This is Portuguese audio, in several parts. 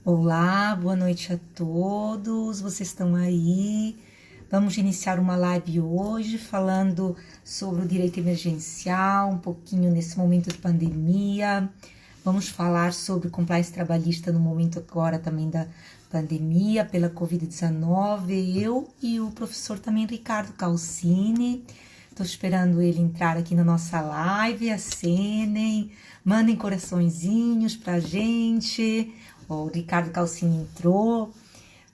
Olá, boa noite a todos. Vocês estão aí? Vamos iniciar uma live hoje falando sobre o direito emergencial, um pouquinho nesse momento de pandemia. Vamos falar sobre compliance trabalhista no momento agora também da pandemia pela Covid-19. Eu e o professor também Ricardo Calcini. Estou esperando ele entrar aqui na nossa live. Acenem, mandem coraçõezinhos pra gente. O Ricardo Calcini entrou.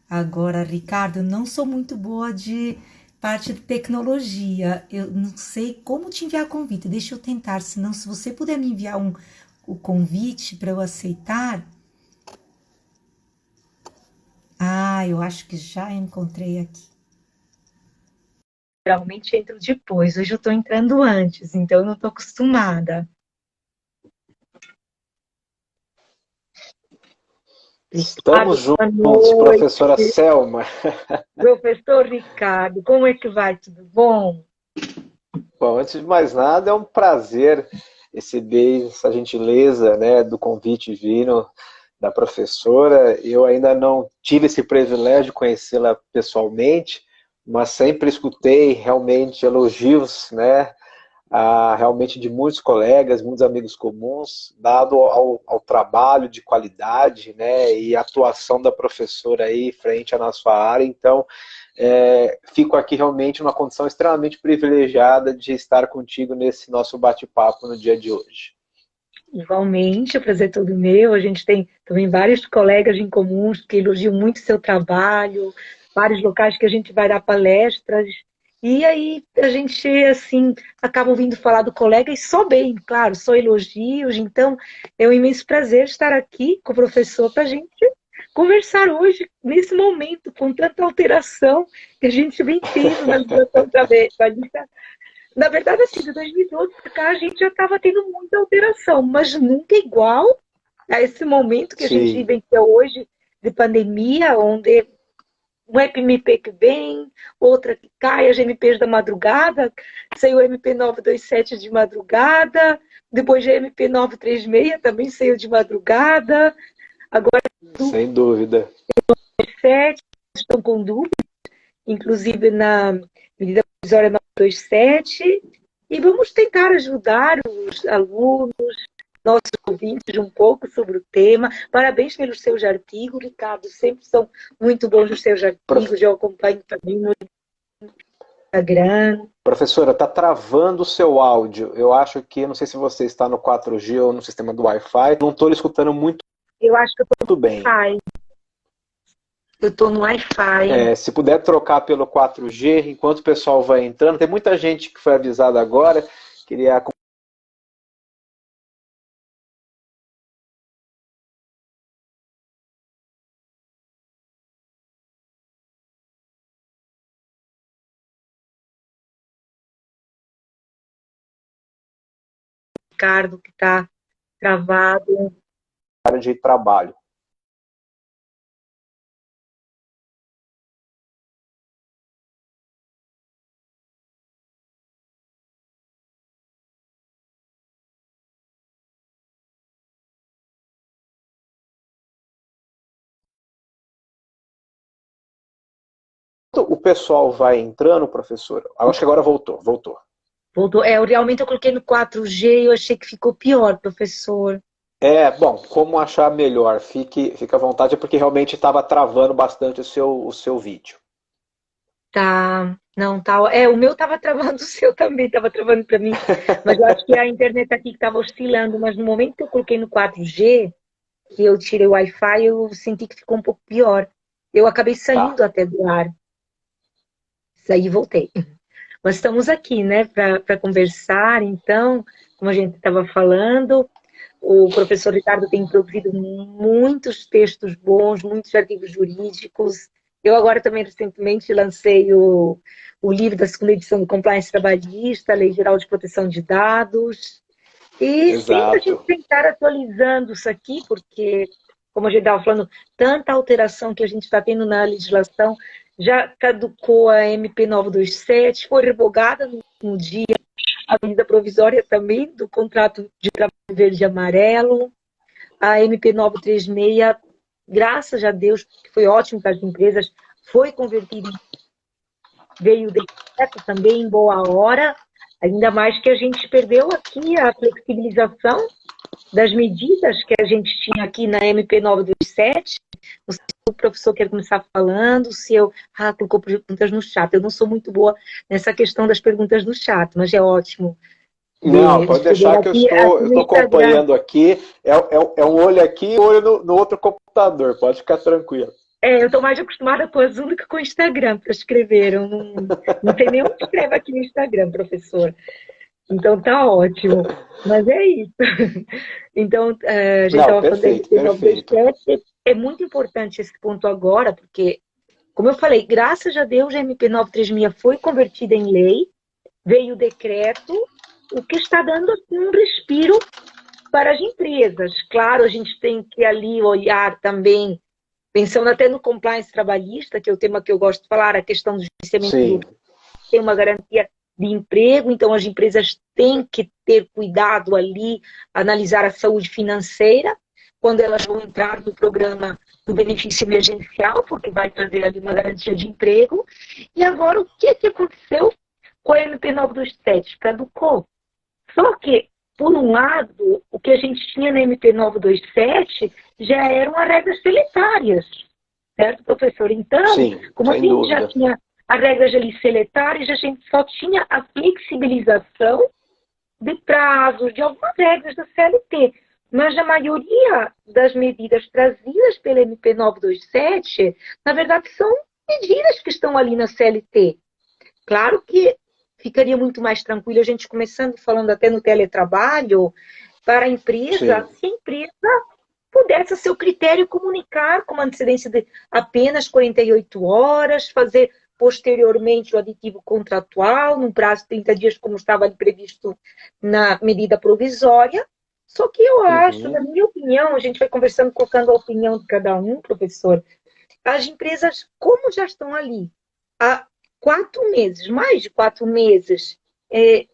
Agora, Ricardo, eu não sou muito boa de parte de tecnologia. Eu não sei como te enviar convite. Deixa eu tentar. Senão, se você puder me enviar o convite para eu aceitar. Ah, eu acho que já encontrei aqui. Geralmente entro depois. Hoje eu estou entrando antes, então eu não estou acostumada. Estamos Ricardo, boa juntos, professora noite. Selma. Professor Ricardo, como é que vai? Tudo bom? Bom, antes de mais nada, é um prazer receber essa gentileza, né, do convite vindo da professora. Eu ainda não tive esse privilégio de conhecê-la pessoalmente, mas sempre escutei realmente elogios, né, realmente de muitos colegas, muitos amigos comuns, dado ao trabalho de qualidade, né, e atuação da professora aí frente à nossa área. Então, fico aqui realmente numa condição extremamente privilegiada de estar contigo nesse nosso bate-papo no dia de hoje. Igualmente, o prazer é todo meu. A gente tem também vários colegas em comuns que elogiam muito seu trabalho, vários locais que a gente vai dar palestras. E aí a gente, assim, acaba ouvindo falar do colega e só bem, claro, só elogios. Então, é um imenso prazer estar aqui com o professor para a gente conversar hoje, nesse momento, com tanta alteração que a gente vem tendo na legislação trabalhista. Na verdade, assim, de 2012 para cá, a gente já estava tendo muita alteração, mas nunca igual a esse momento que a gente Sim, vivencia hoje de pandemia, onde uma MP que vem, outra que cai, as MPs da madrugada, saiu o MP 927 de madrugada, depois a MP 936 também saiu de madrugada, agora do sem dúvida. 7 estão com dúvida, inclusive na medida provisória 927, e vamos tentar ajudar os alunos, nossos ouvintes, um pouco sobre o tema. Parabéns pelos seus artigos, Ricardo, sempre são muito bons os seus artigos, eu acompanho também no Instagram. Professora, está travando o seu áudio. Eu acho que, não sei se você está no 4G ou no sistema do Wi-Fi, não estou escutando muito Eu acho que bem. eu estou no Wi-Fi. Se puder trocar pelo 4G, enquanto o pessoal vai entrando, tem muita gente que foi avisada agora, queria. Ricardo, que está travado. Área de trabalho. O pessoal vai entrando, professor. Acho que agora voltou. Voltou. Realmente eu coloquei no 4G e eu achei que ficou pior, professor. Bom, como achar melhor? Fique à vontade, é porque realmente estava travando bastante o seu vídeo. Tá, não, tá. O meu tava travando, o seu também tava travando para mim. Mas eu acho que a internet aqui que tava oscilando. Mas no momento que eu coloquei no 4G, que eu tirei o Wi-Fi, eu senti que ficou um pouco pior. Eu acabei Tá. saindo até do ar. Saí e voltei. Mas estamos aqui, né, para conversar. Então, como a gente estava falando, o professor Ricardo tem produzido muitos textos bons, muitos artigos jurídicos. Eu agora também recentemente lancei o livro da segunda edição do Compliance Trabalhista, Lei Geral de Proteção de Dados. E sempre a gente Exato. tem que estar atualizando isso aqui, porque, como a gente estava falando, tanta alteração que a gente está tendo na legislação, já caducou a MP 927, foi revogada no dia a medida provisória também do contrato de trabalho verde e amarelo, a MP 936 graças a Deus, que foi ótimo para as empresas, foi convertido, veio o decreto também em boa hora, ainda mais que a gente perdeu aqui a flexibilização das medidas que a gente tinha aqui na MP 927. Não sei se o professor quer começar falando, se eu... colocou perguntas no chat. Eu não sou muito boa nessa questão das perguntas no chat, mas é ótimo. Não, pode deixar que eu estou acompanhando aqui. É um olho aqui e um olho no outro computador. Pode ficar tranquilo. Eu estou mais acostumada com o Zoom do que com o Instagram para escrever. Eu não sei nem onde escreve aqui no Instagram, professor. Então tá ótimo. Mas é isso. Então, a gente estava falando da MP 927. É muito importante esse ponto agora, porque, como eu falei, graças a Deus a MP 936 foi convertida em lei, veio o decreto, o que está dando assim, um respiro para as empresas. Claro, a gente tem que ali olhar também, pensando até no compliance trabalhista, que é o tema que eu gosto de falar, a questão do gerenciamento tem uma garantia de emprego, então as empresas têm que ter cuidado ali, analisar a saúde financeira, quando elas vão entrar no programa do benefício emergencial, porque vai trazer ali uma garantia de emprego. E agora, o que aconteceu com a MP 927? Caducou. Só que, por um lado, o que a gente tinha na MP 927 já eram as regras seletárias, certo, professor? Então, sim, como a gente já tinha as regras ali seletárias, a gente só tinha a flexibilização de prazos, de algumas regras da CLT. Mas a maioria das medidas trazidas pela MP 927, na verdade, são medidas que estão ali na CLT. Claro que ficaria muito mais tranquilo a gente começando falando até no teletrabalho, para a empresa, se a empresa pudesse, a seu critério, comunicar com uma antecedência de apenas 48 horas, fazer posteriormente o aditivo contratual, num prazo de 30 dias, como estava ali previsto na medida provisória. Só que eu acho, na minha opinião, a gente vai conversando, colocando a opinião de cada um, professor, as empresas, como já estão ali há 4 meses, mais de 4 meses,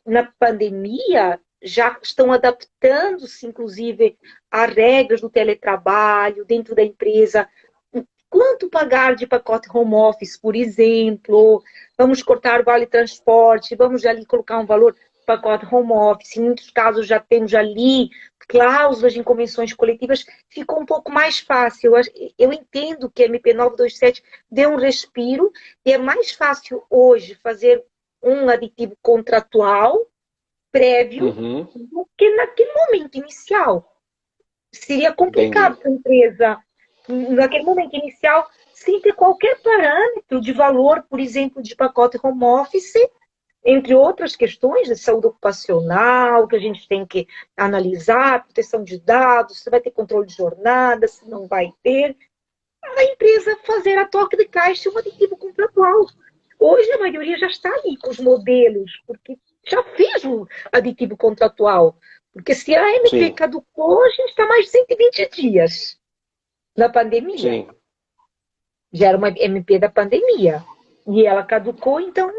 na pandemia, já estão adaptando-se, inclusive, às regras do teletrabalho dentro da empresa. Quanto pagar de pacote home office, por exemplo? Vamos cortar o vale transporte, vamos ali colocar um valor pacote home office. Em muitos casos já temos ali cláusulas em convenções coletivas, ficou um pouco mais fácil. Eu entendo que a MP 927 deu um respiro e é mais fácil hoje fazer um aditivo contratual prévio do que naquele momento inicial. Seria complicado para a empresa, naquele momento inicial, sem ter qualquer parâmetro de valor, por exemplo, de pacote home office, entre outras questões de saúde ocupacional, que a gente tem que analisar, proteção de dados, se vai ter controle de jornada, se não vai ter. A empresa fazer a toque de caixa um aditivo contratual. Hoje a maioria já está ali com os modelos, porque já fez o aditivo contratual. Porque se a MP caducou, a gente está mais de 120 dias na pandemia. Sim. Já era uma MP da pandemia. E ela caducou, então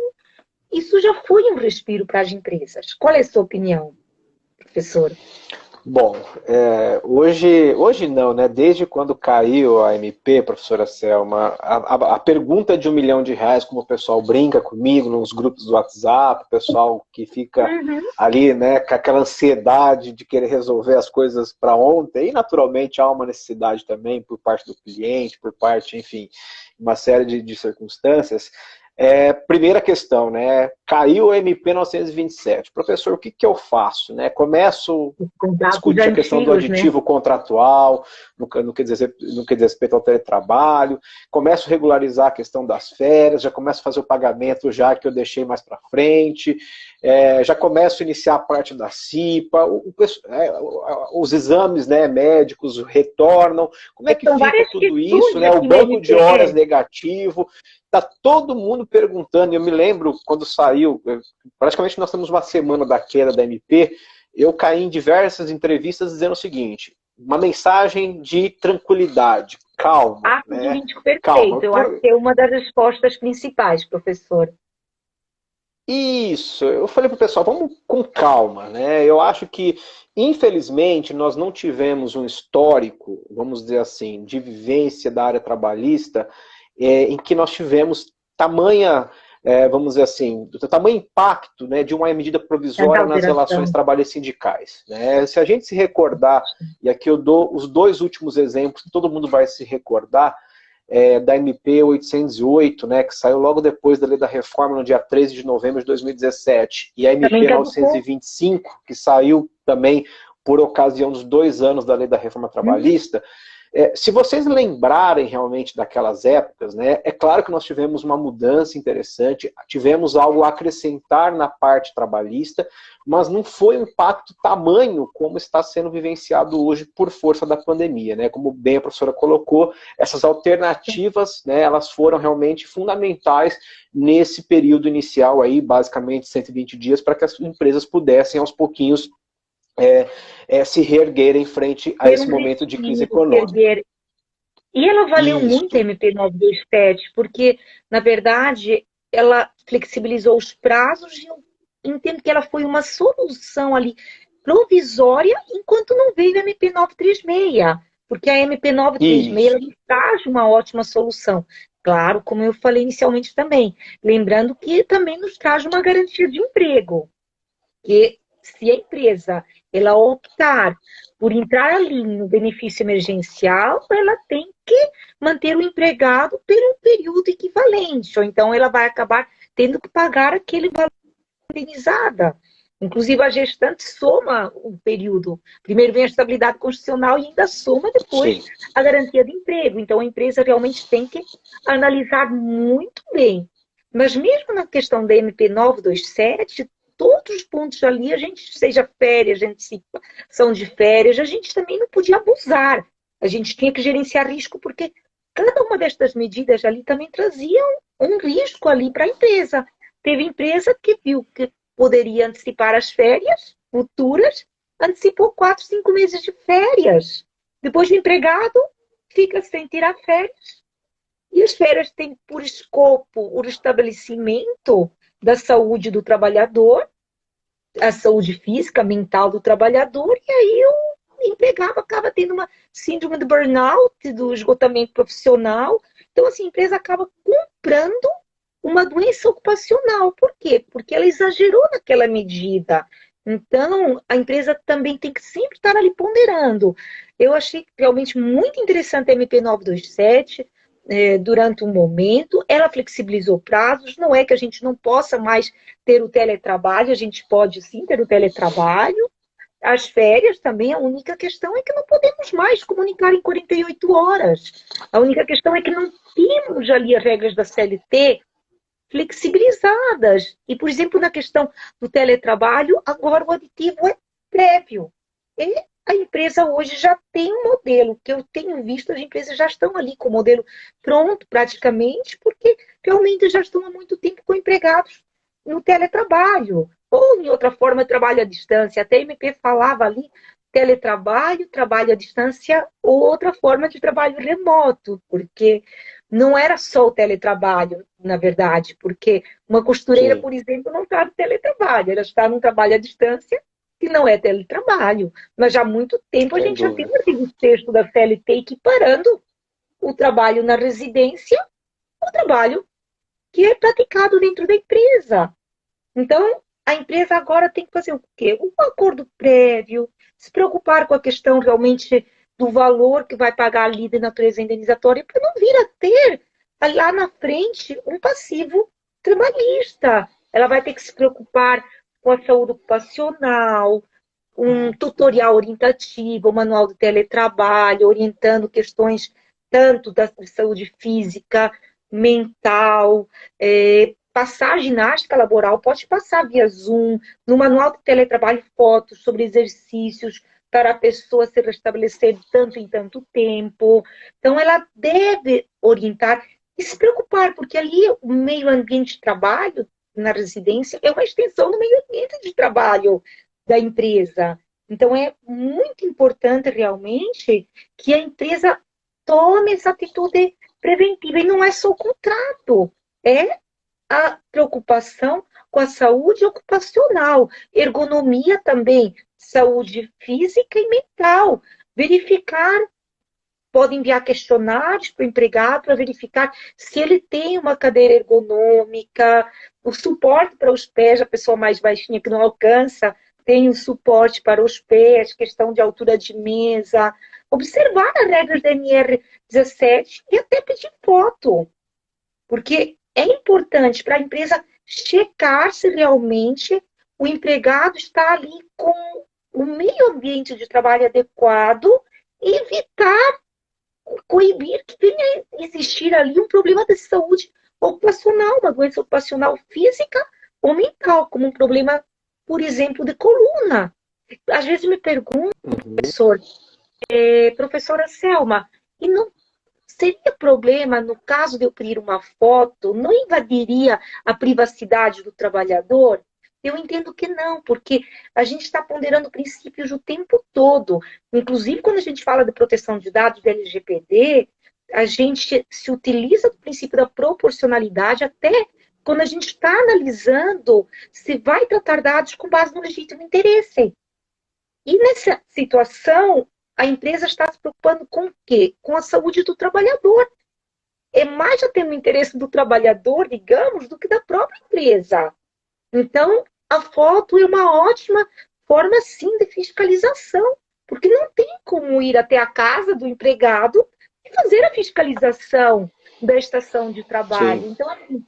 isso já foi um respiro para as empresas. Qual é a sua opinião, professor? Bom, hoje não, né? Desde quando caiu a MP, professora Selma, a pergunta de R$1 milhão, como o pessoal brinca comigo nos grupos do WhatsApp, o pessoal que fica ali, né, com aquela ansiedade de querer resolver as coisas para ontem, e naturalmente há uma necessidade também por parte do cliente, por parte, enfim, uma série de circunstâncias. Primeira questão, né? Caiu o MP 927. Professor, o que eu faço? Né? Começo a discutir a questão do aditivo contratual, no que diz respeito ao teletrabalho, começo a regularizar a questão das férias, já começo a fazer o pagamento já que eu deixei mais para frente, já começo a iniciar a parte da CIPA, os exames, né, médicos retornam, como é que fica tudo isso? Né? O banco de horas negativo. Está todo mundo perguntando, eu me lembro quando saiu, praticamente nós temos uma semana da queda da MP, eu caí em diversas entrevistas dizendo o seguinte, uma mensagem de tranquilidade, calma. Né? Jurídico perfeito, calma. Eu acho que é uma das respostas principais, professor. Isso, eu falei para o pessoal, vamos com calma, né? Eu acho que, infelizmente, nós não tivemos um histórico, vamos dizer assim, de vivência da área trabalhista, em que nós tivemos tamanha, vamos dizer assim, tamanho impacto, né, de uma medida Tanta provisória nas relações alteração. trabalhistas sindicais, né? Se a gente se recordar, e aqui eu dou os dois últimos exemplos que todo mundo vai se recordar, da MP 808, né, que saiu logo depois da lei da reforma, no dia 13 de novembro de 2017, e a Também MP caducou. 925, que saiu também por ocasião dos 2 anos da lei da reforma Uhum. trabalhista. Se vocês lembrarem realmente daquelas épocas, né, é claro que nós tivemos uma mudança interessante, tivemos algo a acrescentar na parte trabalhista, mas não foi um impacto tamanho como está sendo vivenciado hoje por força da pandemia, né? Como bem a professora colocou, essas alternativas, né, elas foram realmente fundamentais nesse período inicial aí, basicamente 120 dias, para que as empresas pudessem aos pouquinhos se reerguerem frente a Ter esse um momento de crise respiro, econômica. erguer. E ela valeu muito a Isso. MP 927, porque, na verdade, ela flexibilizou os prazos e eu entendo que ela foi uma solução ali provisória enquanto não veio a MP 936, porque a MP 936 ela Isso. nos traz uma ótima solução. Claro, como eu falei inicialmente também, lembrando que também nos traz uma garantia de emprego, que se a empresa ela optar por entrar ali no benefício emergencial, ela tem que manter o empregado por um período equivalente, ou então ela vai acabar tendo que pagar aquele valor indenizada. Inclusive, a gestante soma o período. Primeiro vem a estabilidade constitucional e ainda soma depois Sim. a garantia de emprego. Então, a empresa realmente tem que analisar muito bem. Mas mesmo na questão da MP 927, todos os pontos ali, a gente, seja férias, antecipação de férias, a gente também não podia abusar. A gente tinha que gerenciar risco, porque cada uma destas medidas ali também trazia um risco ali para a empresa. Teve empresa que viu que poderia antecipar as férias futuras, antecipou 4, 5 meses de férias. Depois o empregado fica sem tirar férias. E as férias têm por escopo o restabelecimento da saúde do trabalhador, a saúde física, mental do trabalhador, e aí o empregado acaba tendo uma síndrome do burnout, do esgotamento profissional. Então, assim, a empresa acaba comprando uma doença ocupacional. Por quê? Porque ela exagerou naquela medida. Então, a empresa também tem que sempre estar ali ponderando. Eu achei realmente muito interessante a MP 927, durante um momento, ela flexibilizou prazos, não é que a gente não possa mais ter o teletrabalho, a gente pode sim ter o teletrabalho, as férias também, a única questão é que não podemos mais comunicar em 48 horas. A única questão é que não temos ali as regras da CLT flexibilizadas. E, por exemplo, na questão do teletrabalho, agora o aditivo é prévio. E a empresa hoje já tem um modelo, que eu tenho visto, as empresas já estão ali com o modelo pronto praticamente, porque realmente já estão há muito tempo com empregados no teletrabalho, ou em outra forma, trabalho à distância. Até a MP falava ali, teletrabalho, trabalho à distância, ou outra forma de trabalho remoto, porque não era só o teletrabalho, na verdade, porque uma costureira, Sim. por exemplo, não está no teletrabalho, ela está num trabalho à distância, que não é teletrabalho. Mas já há muito tempo a Sem gente já tem dúvida. um artigo 6º da CLT equiparando o trabalho na residência ao trabalho que é praticado dentro da empresa. Então, a empresa agora tem que fazer o quê? Um acordo prévio, se preocupar com a questão realmente do valor que vai pagar ali de natureza indenizatória, para não vir a ter lá na frente um passivo trabalhista. Ela vai ter que se preocupar com a saúde ocupacional, um tutorial orientativo, um manual de teletrabalho, orientando questões tanto da saúde física, mental, passar a ginástica laboral, pode passar via Zoom, no manual de teletrabalho, fotos sobre exercícios para a pessoa se restabelecer de tanto em tanto tempo. Então, ela deve orientar e se preocupar, porque ali o meio ambiente de trabalho, na residência, é uma extensão do meio ambiente de trabalho da empresa. Então, é muito importante realmente que a empresa tome essa atitude preventiva. E não é só o contrato, é a preocupação com a saúde ocupacional, ergonomia também, saúde física e mental. Verificar, pode enviar questionários para o empregado para verificar se ele tem uma cadeira ergonômica, o suporte para os pés, a pessoa mais baixinha que não alcança, tem o suporte para os pés, questão de altura de mesa, observar as regras da NR17 e até pedir foto, porque é importante para a empresa checar se realmente o empregado está ali com o meio ambiente de trabalho adequado e evitar, coibir que venha a existir ali um problema de saúde ocupacional, uma doença ocupacional física ou mental, como um problema, por exemplo, de coluna. Às vezes me perguntam, professora Selma, e não seria problema, no caso de eu pedir uma foto, não invadiria a privacidade do trabalhador? Eu entendo que não, porque a gente está ponderando princípios o tempo todo. Inclusive, quando a gente fala de proteção de dados do LGPD, a gente se utiliza do princípio da proporcionalidade até quando a gente está analisando se vai tratar dados com base no legítimo interesse. E nessa situação, a empresa está se preocupando com o quê? Com a saúde do trabalhador. É mais até no interesse do trabalhador, digamos, do que da própria empresa. Então, a foto é uma ótima forma, sim, de fiscalização, porque não tem como ir até a casa do empregado e fazer a fiscalização da estação de trabalho. Sim. Então, assim,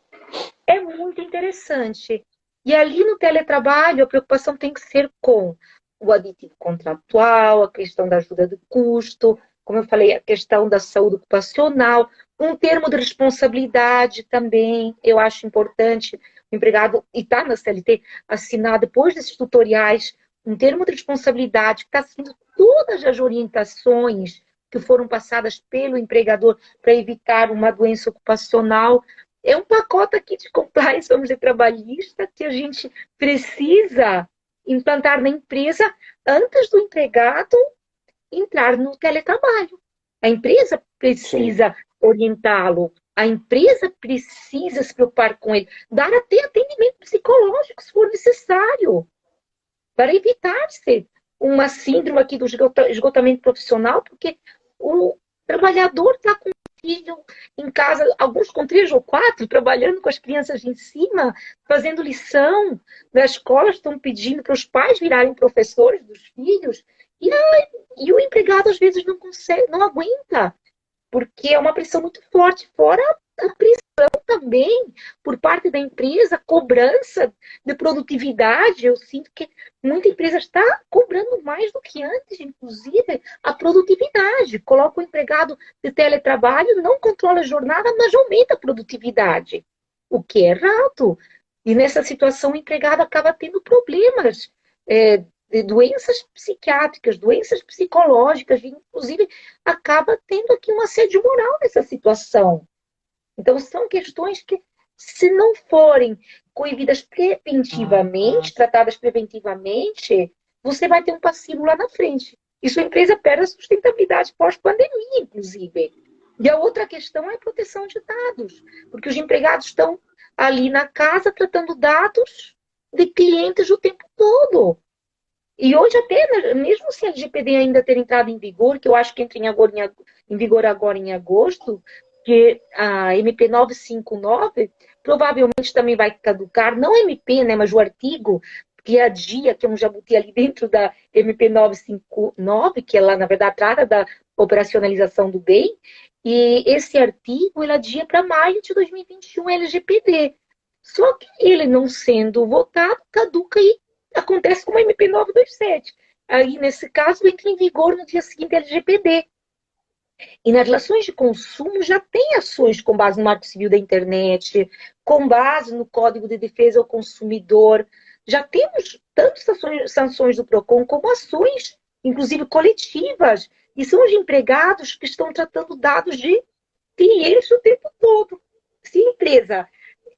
é muito interessante. E ali no teletrabalho, a preocupação tem que ser com o aditivo contratual, a questão da ajuda de custo, como eu falei, a questão da saúde ocupacional, um termo de responsabilidade também, eu acho importante o empregado, e está na CLT, assinar depois desses tutoriais, um termo de responsabilidade que está seguindo todas as orientações que foram passadas pelo empregador para evitar uma doença ocupacional. É um pacote aqui de compliance, vamos dizer, trabalhista, que a gente precisa implantar na empresa antes do empregado entrar no teletrabalho. A empresa precisa orientá-lo, a empresa precisa se preocupar com ele, dar até atendimento psicológico, se for necessário, para evitar-se uma síndrome aqui do esgotamento profissional, porque o trabalhador está com um filho em casa, alguns com 3 ou 4, trabalhando com as crianças em cima, fazendo lição da escola, estão pedindo para os pais virarem professores dos filhos, e o empregado às vezes não consegue, não aguenta, porque é uma pressão muito forte, fora a pressão também por parte da empresa, cobrança de produtividade. Eu sinto que muita empresa está cobrando mais do que antes, inclusive a produtividade. Coloca o empregado de teletrabalho, não controla a jornada, mas aumenta a produtividade, o que é errado. E nessa situação o empregado acaba tendo problemas de doenças psiquiátricas, doenças psicológicas, e inclusive acaba tendo aqui um assédio moral nessa situação. Então, são questões que, se não forem coibidas preventivamente, tratadas preventivamente, você vai ter um passivo lá na frente. E sua empresa perde a sustentabilidade pós-pandemia, inclusive. E a outra questão é a proteção de dados, porque os empregados estão ali na casa tratando dados de clientes o tempo todo. E hoje até, mesmo se a LGPD ainda ter entrado em vigor, que eu acho que entra em vigor agora em agosto, que a MP 959 provavelmente também vai caducar, não a MP, né, mas o artigo, que é a DIA, que é um jabuti ali dentro da MP 959, que ela, na verdade, trata da operacionalização do bem, e esse artigo, ele adia para maio de 2021, LGPD. Só que ele não sendo votado, caduca e acontece como a MP 927. Aí, nesse caso, entra em vigor no dia seguinte a LGPD. E nas relações de consumo já tem ações com base no Marco Civil da Internet, com base no Código de Defesa ao Consumidor. Já temos tanto sanções do PROCON como ações, inclusive coletivas. E são os empregados que estão tratando dados de clientes o tempo todo. Se a empresa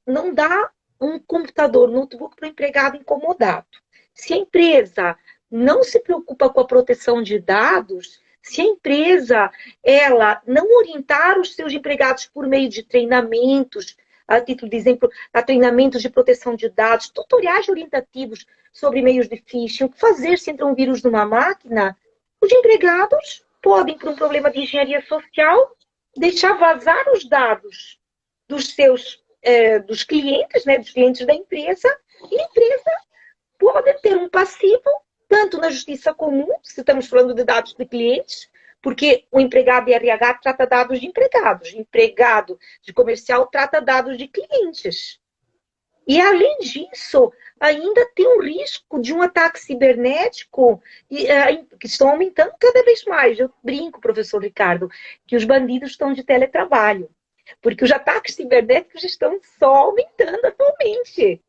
não dá um computador, notebook para o empregado incomodado, se a empresa não se preocupa com a proteção de dados, se a empresa ela não orientar os seus empregados por meio de treinamentos, a título de exemplo, a treinamentos de proteção de dados, tutoriais orientativos sobre meios de phishing, o que fazer se entra um vírus numa máquina. Os empregados podem, por um problema de engenharia social, deixar vazar os dados dos clientes, né, dos clientes da empresa, e a empresa pode ter um passivo, tanto na justiça comum, se estamos falando de dados de clientes, porque o empregado de RH trata dados de empregados, o empregado de comercial trata dados de clientes. E, além disso, ainda tem um risco de um ataque cibernético que estão aumentando cada vez mais. Eu brinco, professor Ricardo, que os bandidos estão de teletrabalho, porque os ataques cibernéticos estão só aumentando atualmente.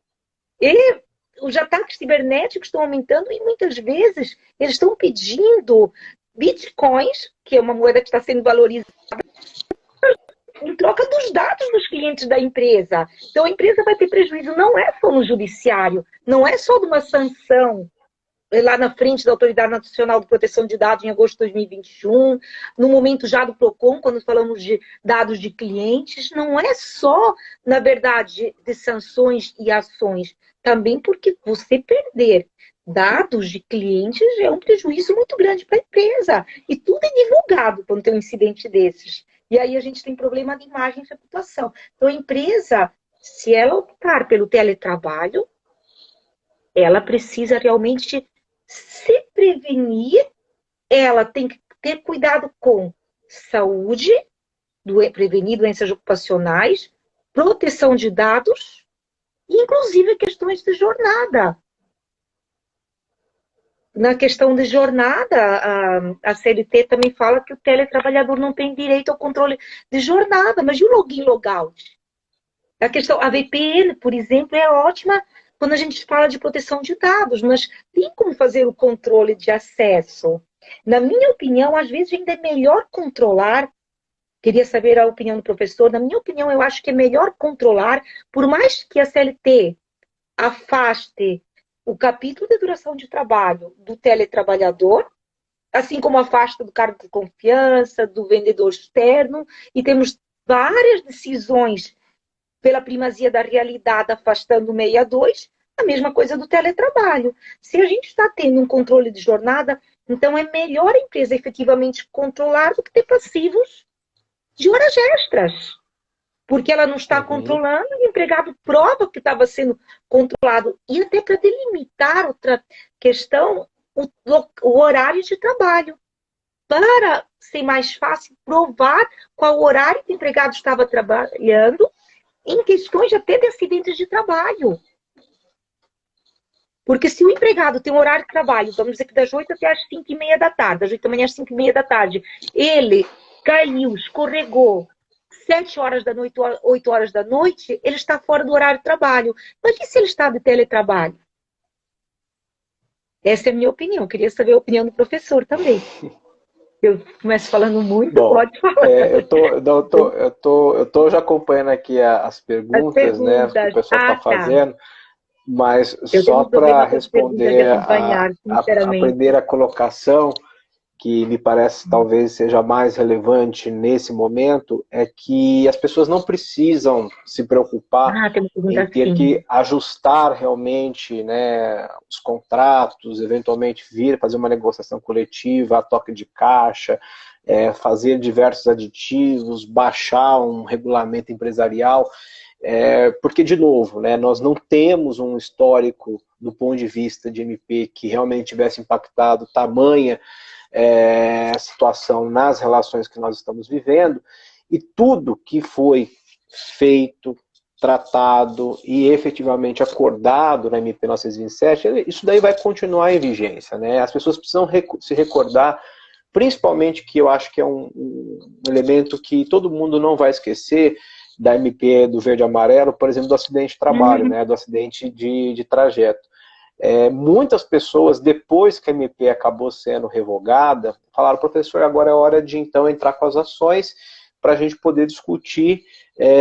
E os ataques cibernéticos estão aumentando e, muitas vezes, eles estão pedindo bitcoins, que é uma moeda que está sendo valorizada, em troca dos dados dos clientes da empresa. Então, a empresa vai ter prejuízo, não é só no judiciário, não é só de uma sanção lá na frente da Autoridade Nacional de Proteção de Dados em agosto de 2021, no momento já do PROCON, quando falamos de dados de clientes, não é só, na verdade, de sanções e ações, também porque você perder dados de clientes é um prejuízo muito grande para a empresa. E tudo é divulgado quando tem um incidente desses. E aí a gente tem problema de imagem e reputação. Então, a empresa, se ela optar pelo teletrabalho, ela precisa realmente se prevenir, ela tem que ter cuidado com saúde, prevenir doenças ocupacionais, proteção de dados, e inclusive questões de jornada. Na questão de jornada, a CLT também fala que o teletrabalhador não tem direito ao controle de jornada, mas e o login e logout? A VPN, por exemplo, é ótima quando a gente fala de proteção de dados, mas tem como fazer o controle de acesso? Na minha opinião, às vezes ainda é melhor controlar, queria saber a opinião do professor, na minha opinião, eu acho que é melhor controlar, por mais que a CLT afaste o capítulo de duração de trabalho do teletrabalhador, assim como afasta do cargo de confiança, do vendedor externo, e temos várias decisões pela primazia da realidade afastando o 62, a mesma coisa do teletrabalho. Se a gente está tendo um controle de jornada, então é melhor a empresa efetivamente controlar do que ter passivos de horas extras. Porque ela não está controlando, e o empregado prova que estava sendo controlado. E até para delimitar outra questão, o horário de trabalho. Para ser mais fácil provar qual horário que o empregado estava trabalhando em questões até de acidentes de trabalho. Porque se o empregado tem um horário de trabalho, vamos dizer que das 8 até as 5h30 da tarde, das 8 da manhã às 5h30 da tarde, ele caiu, escorregou, 7 horas da noite, 8 horas da noite, ele está fora do horário de trabalho. Mas e se ele está de teletrabalho? Essa é a minha opinião. Queria saber a opinião do professor também. Eu começo falando muito, bom, pode falar. Eu tô já acompanhando aqui as perguntas, né, que o pessoal está fazendo, mas só para responder a primeira colocação, que me parece talvez seja mais relevante nesse momento, é que as pessoas não precisam se preocupar em ter que ajustar realmente, né, os contratos, eventualmente vir fazer uma negociação coletiva, a toque de caixa, fazer diversos aditivos, baixar um regulamento empresarial, porque, de novo, né, nós não temos um histórico do ponto de vista de MP que realmente tivesse impactado tamanha situação nas relações que nós estamos vivendo, e tudo que foi feito, tratado e efetivamente acordado na MP 927, isso daí vai continuar em vigência, né? As pessoas precisam se recordar, principalmente, que eu acho que é um elemento que todo mundo não vai esquecer da MP do verde e amarelo, por exemplo, do acidente de trabalho, né? Do acidente de trajeto. Muitas pessoas, depois que a MP acabou sendo revogada, falaram: professor, agora é hora de então entrar com as ações para a gente poder discutir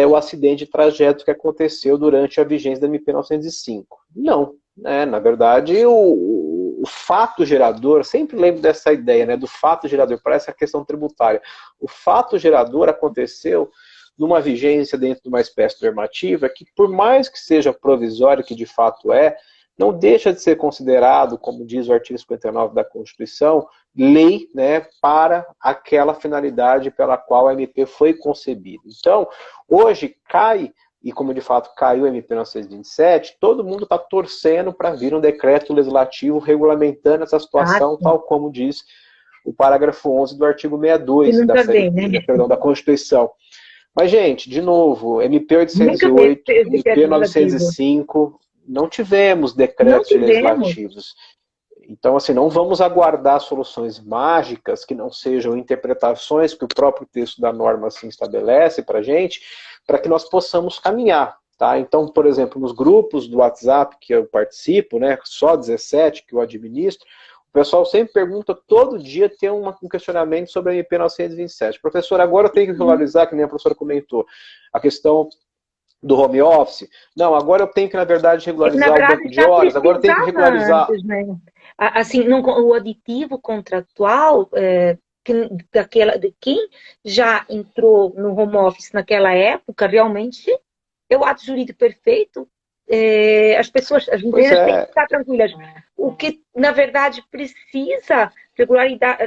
o acidente de trajeto que aconteceu durante a vigência da MP 905. Não, né? Na verdade, o fato gerador, sempre lembro dessa ideia, né, do fato gerador, parece a questão tributária. O fato gerador aconteceu numa vigência dentro de uma espécie normativa que, por mais que seja provisória, que de fato não deixa de ser considerado, como diz o artigo 59 da Constituição, lei, né, para aquela finalidade pela qual a MP foi concebida. Então, hoje cai, e como de fato caiu a MP 927, todo mundo está torcendo para vir um decreto legislativo regulamentando essa situação, tal como diz o parágrafo 11 do artigo 62 da Constituição. Mas, gente, de novo, MP 808, MP 905... não tivemos decretos legislativos. Então, assim, não vamos aguardar soluções mágicas que não sejam interpretações que o próprio texto da norma assim estabelece para a gente, para que nós possamos caminhar. Tá? Então, por exemplo, nos grupos do WhatsApp que eu participo, né, só 17 que eu administro, o pessoal sempre pergunta, todo dia tem um questionamento sobre a MP 927. Professor, agora eu tenho que regularizar, que nem a professora comentou, a questão do home office. Não, agora eu tenho que, na verdade, regularizar o banco de horas, agora eu tenho que regularizar... Antes, né? Assim, o aditivo contratual, de quem já entrou no home office naquela época, realmente é o ato jurídico perfeito. As empresas têm que estar tranquilas. O que, na verdade, precisa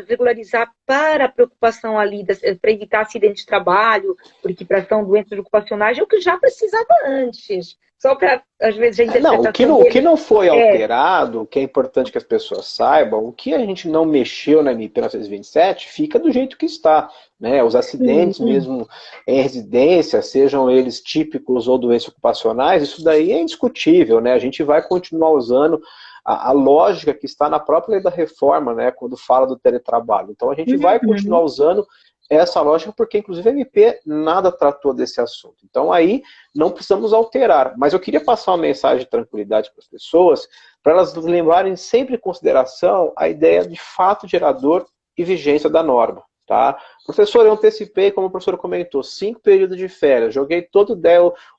regularizar para a preocupação ali, para evitar acidente de trabalho, por equiparação, doenças ocupacionais, é o que já precisava antes. Só para, às vezes, a interpretação o que não foi alterado, o que é importante que as pessoas saibam, o que a gente não mexeu na MP 927 fica do jeito que está. Né? Os acidentes mesmo em residência, sejam eles típicos ou doenças ocupacionais, isso daí é indiscutível. Né? A gente vai continuar usando a lógica que está na própria lei da reforma, né, quando fala do teletrabalho. Então a gente vai continuar usando essa lógica, porque inclusive a MP nada tratou desse assunto. Então aí não precisamos alterar. Mas eu queria passar uma mensagem de tranquilidade para as pessoas, para elas lembrarem sempre em consideração a ideia de fato gerador e vigência da norma. Tá? Professor, eu antecipei, como o professor comentou, 5 períodos de férias, joguei todo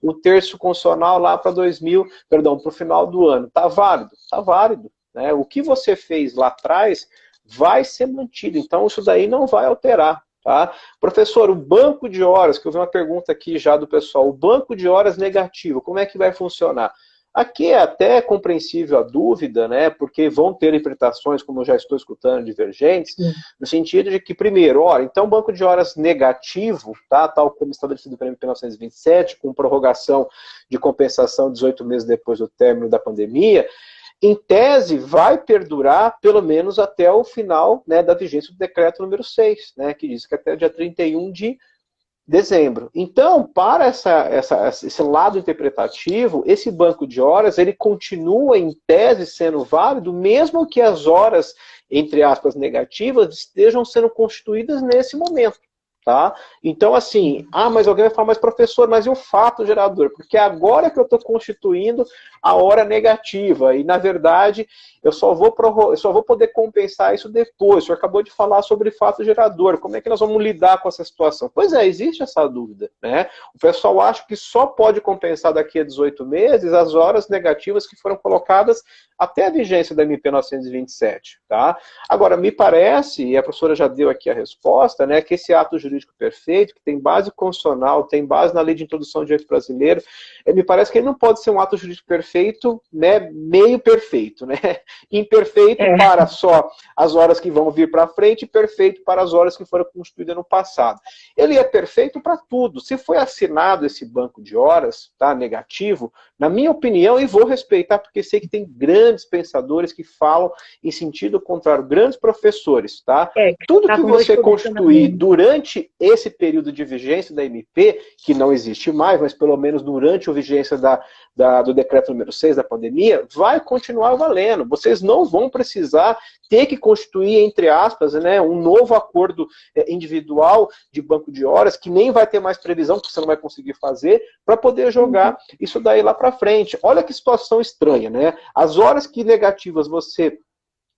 o terço constitucional lá para o final do ano. Tá válido? Tá válido. Né? O que você fez lá atrás vai ser mantido, então isso daí não vai alterar. Tá? Professor, o banco de horas, que eu vi uma pergunta aqui já do pessoal, o banco de horas negativo, como é que vai funcionar? Aqui é até compreensível a dúvida, né, porque vão ter interpretações, como eu já estou escutando, divergentes, no sentido de que, primeiro, então banco de horas negativo, tá, tal como estabelecido pela MP 927, com prorrogação de compensação 18 meses depois do término da pandemia, em tese, vai perdurar pelo menos até o final, né, da vigência do decreto número 6, né, que diz que até o dia 31 de dezembro. Então, para esse lado interpretativo, esse banco de horas, ele continua, em tese, sendo válido, mesmo que as horas, entre aspas, negativas, estejam sendo constituídas nesse momento. Tá? Então, assim, mas alguém vai falar, mas professor, mas e o fato gerador? Porque agora que eu estou constituindo a hora negativa, e na verdade eu só vou poder compensar isso depois. O senhor acabou de falar sobre fato gerador, como é que nós vamos lidar com essa situação? Pois é, existe essa dúvida, né? O pessoal acha que só pode compensar daqui a 18 meses as horas negativas que foram colocadas até a vigência da MP 927, tá? Agora, me parece, e a professora já deu aqui a resposta, né, que esse ato jurídico perfeito, que tem base constitucional, tem base na Lei de Introdução ao Direito Brasileiro, me parece que ele não pode ser um ato jurídico perfeito, né, meio perfeito, né? Imperfeito para só as horas que vão vir para frente e perfeito para as horas que foram constituídas no passado. Ele é perfeito para tudo. Se foi assinado esse banco de horas, tá, negativo, na minha opinião, e vou respeitar, porque sei que tem grandes pensadores que falam em sentido contrário, grandes professores, tá? Tudo que você constituir durante esse período de vigência da MP, que não existe mais, mas pelo menos durante a vigência do decreto número 6 da pandemia, vai continuar valendo. Vocês não vão precisar ter que constituir, entre aspas, né, um novo acordo individual de banco de horas, que nem vai ter mais previsão, porque você não vai conseguir fazer, para poder jogar isso daí lá para frente. Olha que situação estranha, né? As horas que negativas você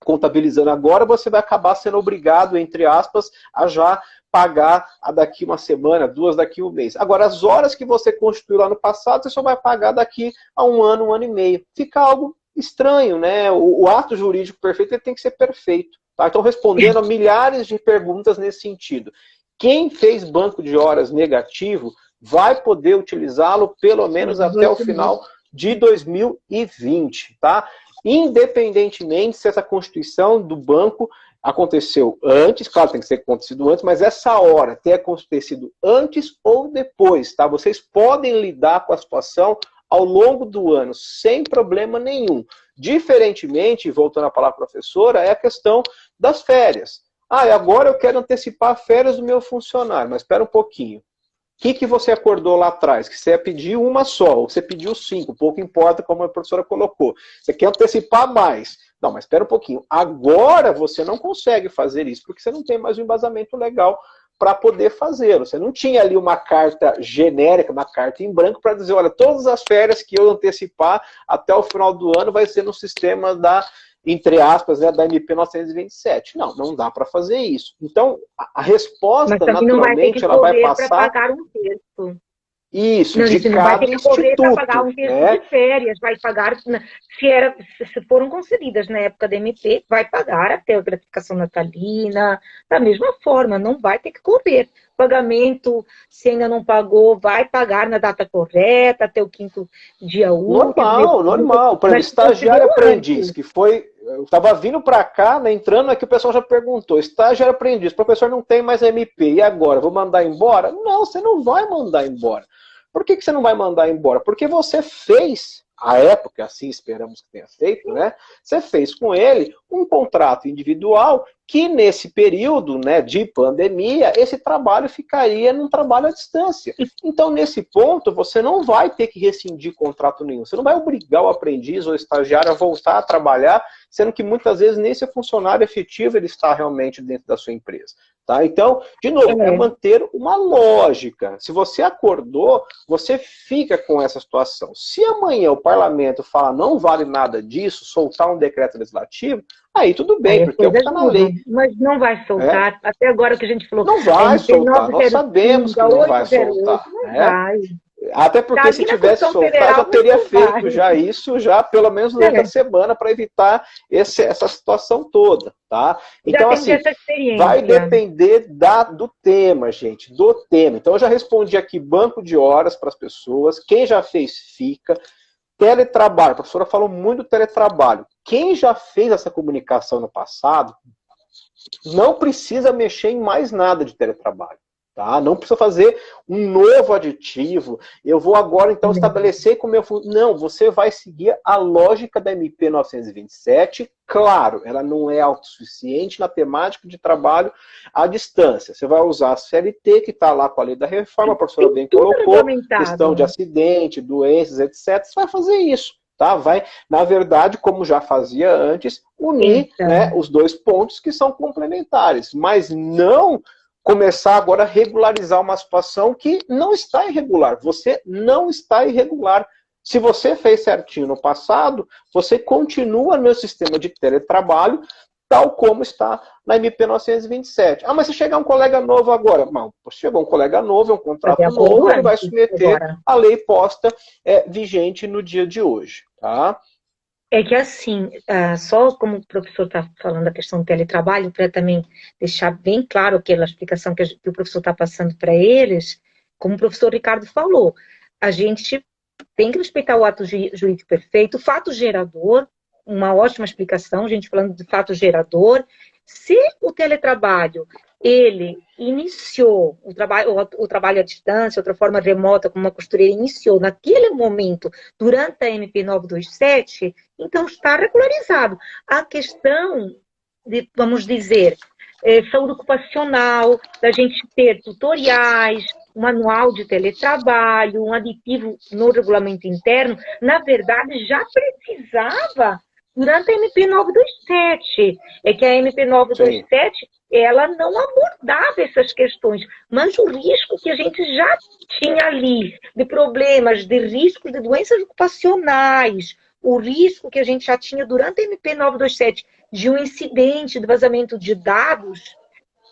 contabilizando agora, você vai acabar sendo obrigado, entre aspas, a já pagar a daqui uma semana, 2 daqui um mês. Agora, as horas que você constituiu lá no passado, você só vai pagar daqui a um ano e meio. Fica algo estranho, né? O ato jurídico perfeito ele tem que ser perfeito. Tá? Então, respondendo a milhares de perguntas nesse sentido. Quem fez banco de horas negativo vai poder utilizá-lo pelo menos até o final de 2020, tá? Independentemente se essa constituição do banco aconteceu antes, claro, tem que ser acontecido antes, mas essa hora ter acontecido antes ou depois, tá? Vocês podem lidar com a situação ao longo do ano, sem problema nenhum. Diferentemente, voltando à palavra professora, é a questão das férias. Ah, e agora eu quero antecipar férias do meu funcionário, mas espera um pouquinho. O que você acordou lá atrás? Que você ia pedir uma só, ou você pediu 5, pouco importa como a professora colocou. Você quer antecipar mais. Não, mas espera um pouquinho. Agora você não consegue fazer isso, porque você não tem mais um embasamento legal para poder fazê-lo. Você não tinha ali uma carta genérica, uma carta em branco para dizer, olha, todas as férias que eu antecipar até o final do ano vai ser no sistema da, entre aspas, né, da MP 927. Não, não dá para fazer isso. Então, a resposta, naturalmente, ela vai passar... para pagar um terço. Isso, não, de não vai ter que correr para instituto, pagar um terço né? de férias, vai pagar, se foram concedidas na época da MP, vai pagar até a gratificação natalina, da mesma forma, não vai ter que correr. Pagamento, se ainda não pagou, vai pagar na data correta, até o 5º dia útil. Normal. Por exemplo, estagiário aprendiz, que foi... Eu estava vindo para cá, né, entrando aqui, o pessoal já perguntou, estagiário aprendiz, professor não tem mais MP, e agora, vou mandar embora? Não, você não vai mandar embora. Por que você não vai mandar embora? Porque você fez, à época, assim esperamos que tenha feito, né? Você fez com ele um contrato individual que nesse período, né, de pandemia, esse trabalho ficaria num trabalho à distância. Então, nesse ponto, você não vai ter que rescindir contrato nenhum. Você não vai obrigar o aprendiz ou o estagiário a voltar a trabalhar, sendo que muitas vezes nem seu funcionário efetivo ele está realmente dentro da sua empresa. Tá? Então, de novo, é manter uma lógica. Se você acordou, você fica com essa situação. Se amanhã o parlamento fala não vale nada disso, soltar um decreto legislativo, aí tudo bem, porque é o que está na lei. Mas não vai soltar. Até agora que a gente falou. Não vai soltar, nós sabemos que não vai soltar. Não vai. Até porque se tivesse soltar, já teria feito já isso, já pelo menos durante a semana, para evitar essa situação toda, tá? Então, assim, vai depender do tema, gente, do tema. Então, eu já respondi aqui banco de horas para as pessoas, quem já fez fica. Teletrabalho, a professora falou muito do teletrabalho. Quem já fez essa comunicação no passado, não precisa mexer em mais nada de teletrabalho. Tá? Não precisa fazer um novo aditivo. Eu vou agora, então, estabelecer com o meu... Não, você vai seguir a lógica da MP 927. Claro, ela não é autossuficiente na temática de trabalho à distância. Você vai usar a CLT, que está lá com a lei da reforma, a professora bem colocou, questão de acidente, doenças, etc. Você vai fazer isso. Tá? Vai, na verdade, como já fazia antes, unir, né, os dois pontos que são complementares. Mas não... começar agora a regularizar uma situação que não está irregular. Você não está irregular. Se você fez certinho no passado, você continua no sistema de teletrabalho, tal como está na MP 927. Ah, mas se chegar um colega novo agora? Não, chegou um colega novo, é um contrato novo, ele vai submeter a lei posta vigente no dia de hoje. Tá? É que assim, só como o professor está falando da questão do teletrabalho, para também deixar bem claro aquela explicação que o professor está passando para eles, como o professor Ricardo falou, a gente tem que respeitar o ato jurídico perfeito, o fato gerador, uma ótima explicação, a gente falando de fato gerador. Se o teletrabalho, ele iniciou o trabalho à distância, outra forma remota, como uma costureira iniciou naquele momento, durante a MP 927, então está regularizado. A questão de, vamos dizer, saúde ocupacional, da gente ter tutoriais, um manual de teletrabalho, um aditivo no regulamento interno, na verdade já precisava durante a MP 927. É que a MP 927, ela não abordava essas questões, mas o risco que a gente já tinha ali, de problemas, de riscos de doenças ocupacionais, o risco que a gente já tinha durante a MP 927 de um incidente de vazamento de dados,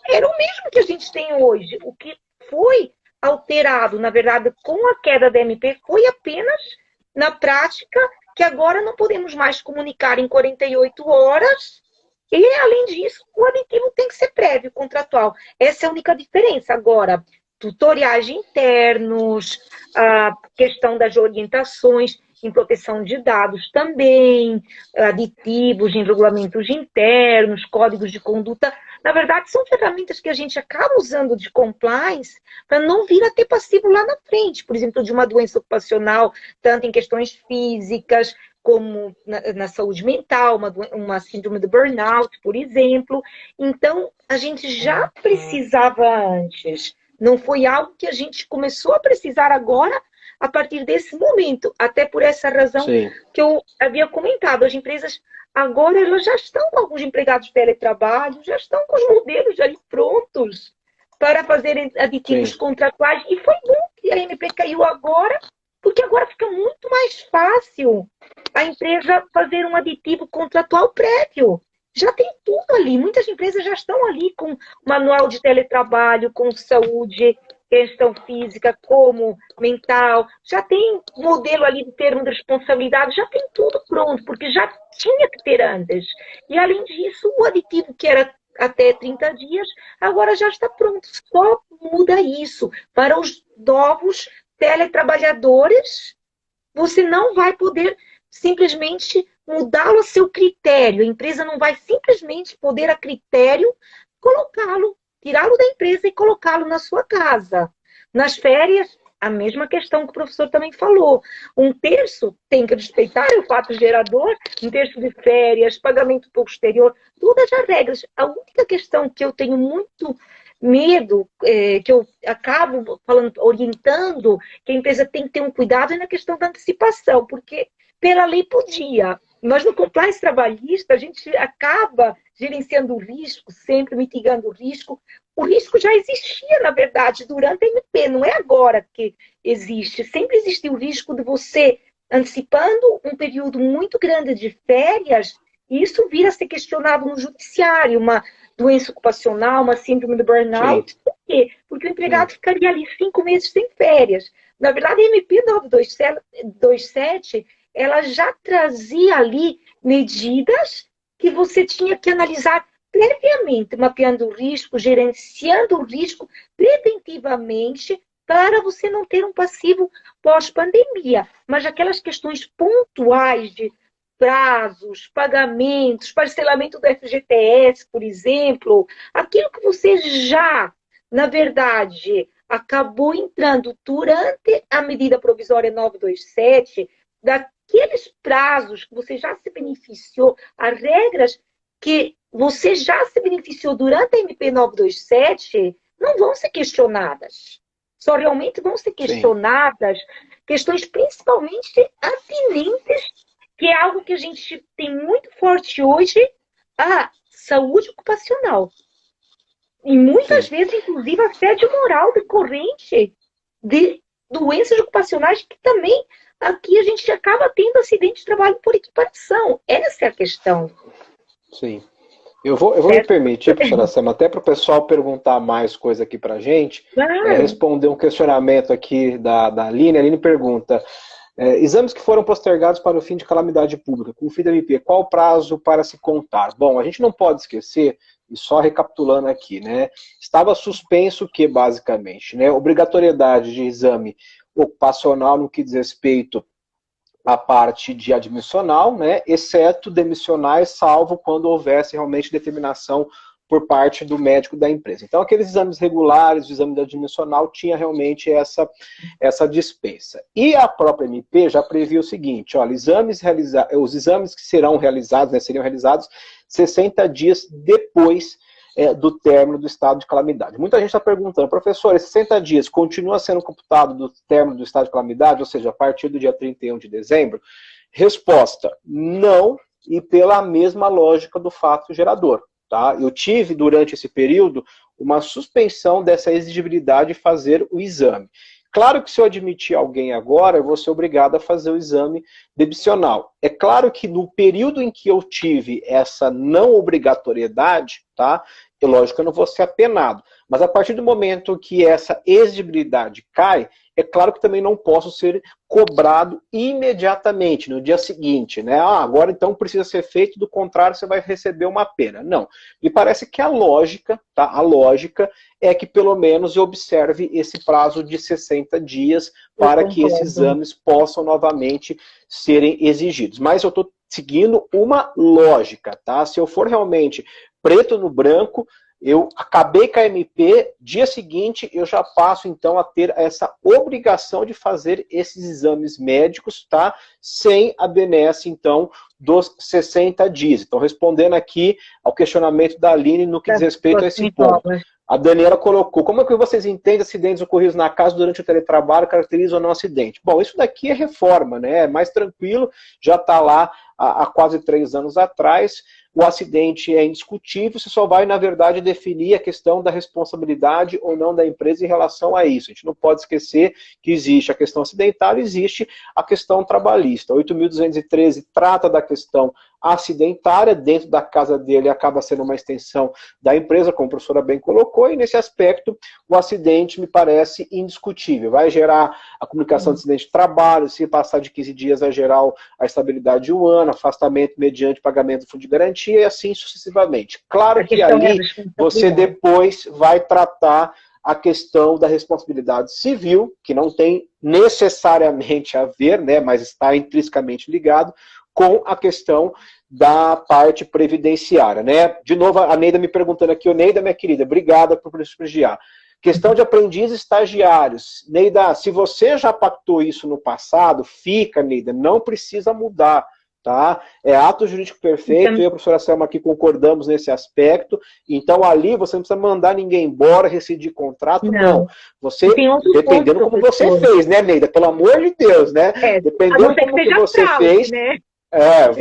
era o mesmo que a gente tem hoje. O que foi alterado, na verdade, com a queda da MP, foi apenas, na prática, que agora não podemos mais comunicar em 48 horas e, além disso, o aditivo tem que ser prévio, contratual. Essa é a única diferença. Agora, tutoriais internos, a questão das orientações em proteção de dados também, aditivos em regulamentos internos, códigos de conduta. Na verdade, são ferramentas que a gente acaba usando de compliance para não vir a ter passivo lá na frente, por exemplo, de uma doença ocupacional, tanto em questões físicas, como na saúde mental, uma síndrome do burnout, por exemplo. Então, a gente já precisava antes. Não foi algo que a gente começou a precisar agora, a partir desse momento. Até por essa razão Sim. que eu havia comentado. As empresas agora elas já estão com alguns empregados de teletrabalho, já estão com os modelos ali prontos para fazerem aditivos Sim. contratuais. E foi bom que a MP caiu agora, porque agora fica muito mais fácil a empresa fazer um aditivo contratual prévio. Já tem tudo ali. Muitas empresas já estão ali com manual de teletrabalho, com saúde, questão física, como mental. Já tem modelo ali de termo de responsabilidade, já tem tudo pronto, porque já tinha que ter antes. E, além disso, o aditivo que era até 30 dias, agora já está pronto. Só muda isso. Para os novos teletrabalhadores, você não vai poder simplesmente mudá-lo a seu critério. A empresa não vai simplesmente poder, a critério, colocá-lo, tirá-lo da empresa e colocá-lo na sua casa. Nas férias, a mesma questão que o professor também falou. Um terço tem que respeitar o fato gerador, um terço de férias, pagamento posterior, todas as regras. A única questão que eu tenho muito medo, que eu acabo falando, orientando, que a empresa tem que ter um cuidado é na questão da antecipação, porque pela lei podia, mas no compliance trabalhista a gente acaba gerenciando o risco, sempre mitigando o risco. O risco já existia, na verdade, durante a MP, não é agora que existe. Sempre existiu o risco de você, antecipando um período muito grande de férias, e isso vir a ser questionado no judiciário, uma doença ocupacional, uma síndrome do burnout. Sim. Por quê? Porque o empregado ficaria ali 5 meses sem férias. Na verdade, a MP 927, ela já trazia ali medidas que você tinha que analisar previamente, mapeando o risco, gerenciando o risco preventivamente, para você não ter um passivo pós-pandemia. Mas aquelas questões pontuais de prazos, pagamentos, parcelamento do FGTS, por exemplo, aquilo que você já, na verdade, acabou entrando durante a medida provisória 927, daqueles prazos que você já se beneficiou, as regras que você já se beneficiou durante a MP 927, não vão ser questionadas. Só realmente vão ser questionadas questões principalmente atinentes, que é algo que a gente tem muito forte hoje, a saúde ocupacional. E muitas vezes, inclusive, assédio moral decorrente de doenças ocupacionais, que também aqui a gente acaba tendo acidente de trabalho por equiparação. Essa é a questão. Sim. Eu vou me permitir, professora Sema, até para o pessoal perguntar mais coisa aqui para a gente, responder um questionamento aqui da Aline. A Aline pergunta: exames que foram postergados para o fim de calamidade pública, com o fim da MP, qual o prazo para se contar? Bom, a gente não pode esquecer, e só recapitulando aqui, né? Estava suspenso o que, basicamente? Né? Obrigatoriedade de exame ocupacional no que diz respeito a parte de admissional, né, exceto demissionais, salvo quando houvesse realmente determinação por parte do médico da empresa. Então, aqueles exames regulares, o exame da admissional, tinha realmente essa dispensa. E a própria MP já previa o seguinte: olha, os exames que serão realizados, né, seriam realizados 60 dias depois do término do estado de calamidade. Muita gente está perguntando: professor, esses 60 dias continua sendo computado do término do estado de calamidade, ou seja, a partir do dia 31 de dezembro? Resposta: não, e pela mesma lógica do fato gerador. Tá? Eu tive, durante esse período, uma suspensão dessa exigibilidade de fazer o exame. Claro que se eu admitir alguém agora, eu vou ser obrigado a fazer o exame demissional. É claro que no período em que eu tive essa não obrigatoriedade, tá? Lógico que eu não vou ser apenado. Mas a partir do momento que essa exigibilidade cai, é claro que também não posso ser cobrado imediatamente, no dia seguinte, né? Ah, agora então precisa ser feito, do contrário você vai receber uma pena. Não. Me parece que a lógica, tá? A lógica é que pelo menos eu observe esse prazo de 60 dias para que esses exames possam novamente serem exigidos. Mas eu estou seguindo uma lógica, tá? Se eu for realmente preto no branco, eu acabei com a MP, dia seguinte eu já passo então a ter essa obrigação de fazer esses exames médicos, tá? Sem a benesse então dos 60 dias. Então, respondendo aqui ao questionamento da Aline no que diz respeito a esse ponto. A Daniela colocou, como é que vocês entendem acidentes ocorridos na casa durante o teletrabalho, caracterizam ou não acidente? Bom, isso daqui é reforma, né? É mais tranquilo, já está lá há quase 3 anos atrás. O acidente é indiscutível, você só vai, na verdade, definir a questão da responsabilidade ou não da empresa em relação a isso. A gente não pode esquecer que existe a questão acidental e existe a questão trabalhista. 8.213 trata da questão acidentária, dentro da casa dele acaba sendo uma extensão da empresa, como a professora bem colocou, e nesse aspecto o acidente me parece indiscutível. Vai gerar a comunicação de acidente de trabalho, se passar de 15 dias vai gerar a estabilidade de 1 ano, afastamento mediante pagamento do fundo de garantia e assim sucessivamente. Claro que ali você depois vai tratar a questão da responsabilidade civil, que não tem necessariamente a ver, né, mas está intrinsecamente ligado com a questão da parte previdenciária, né? De novo, a Neida me perguntando aqui, Neida, minha querida, obrigada por prestigiar. Questão de aprendizes estagiários. Neida, se você já pactou isso no passado, fica, Neida, não precisa mudar, tá? É ato jurídico perfeito, eu e a professora Selma aqui concordamos nesse aspecto, então ali você não precisa mandar ninguém embora, rescindir contrato, não. Você, dependendo como você fez, né, Neida? Pelo amor de Deus, né? Dependendo como que você fez, né?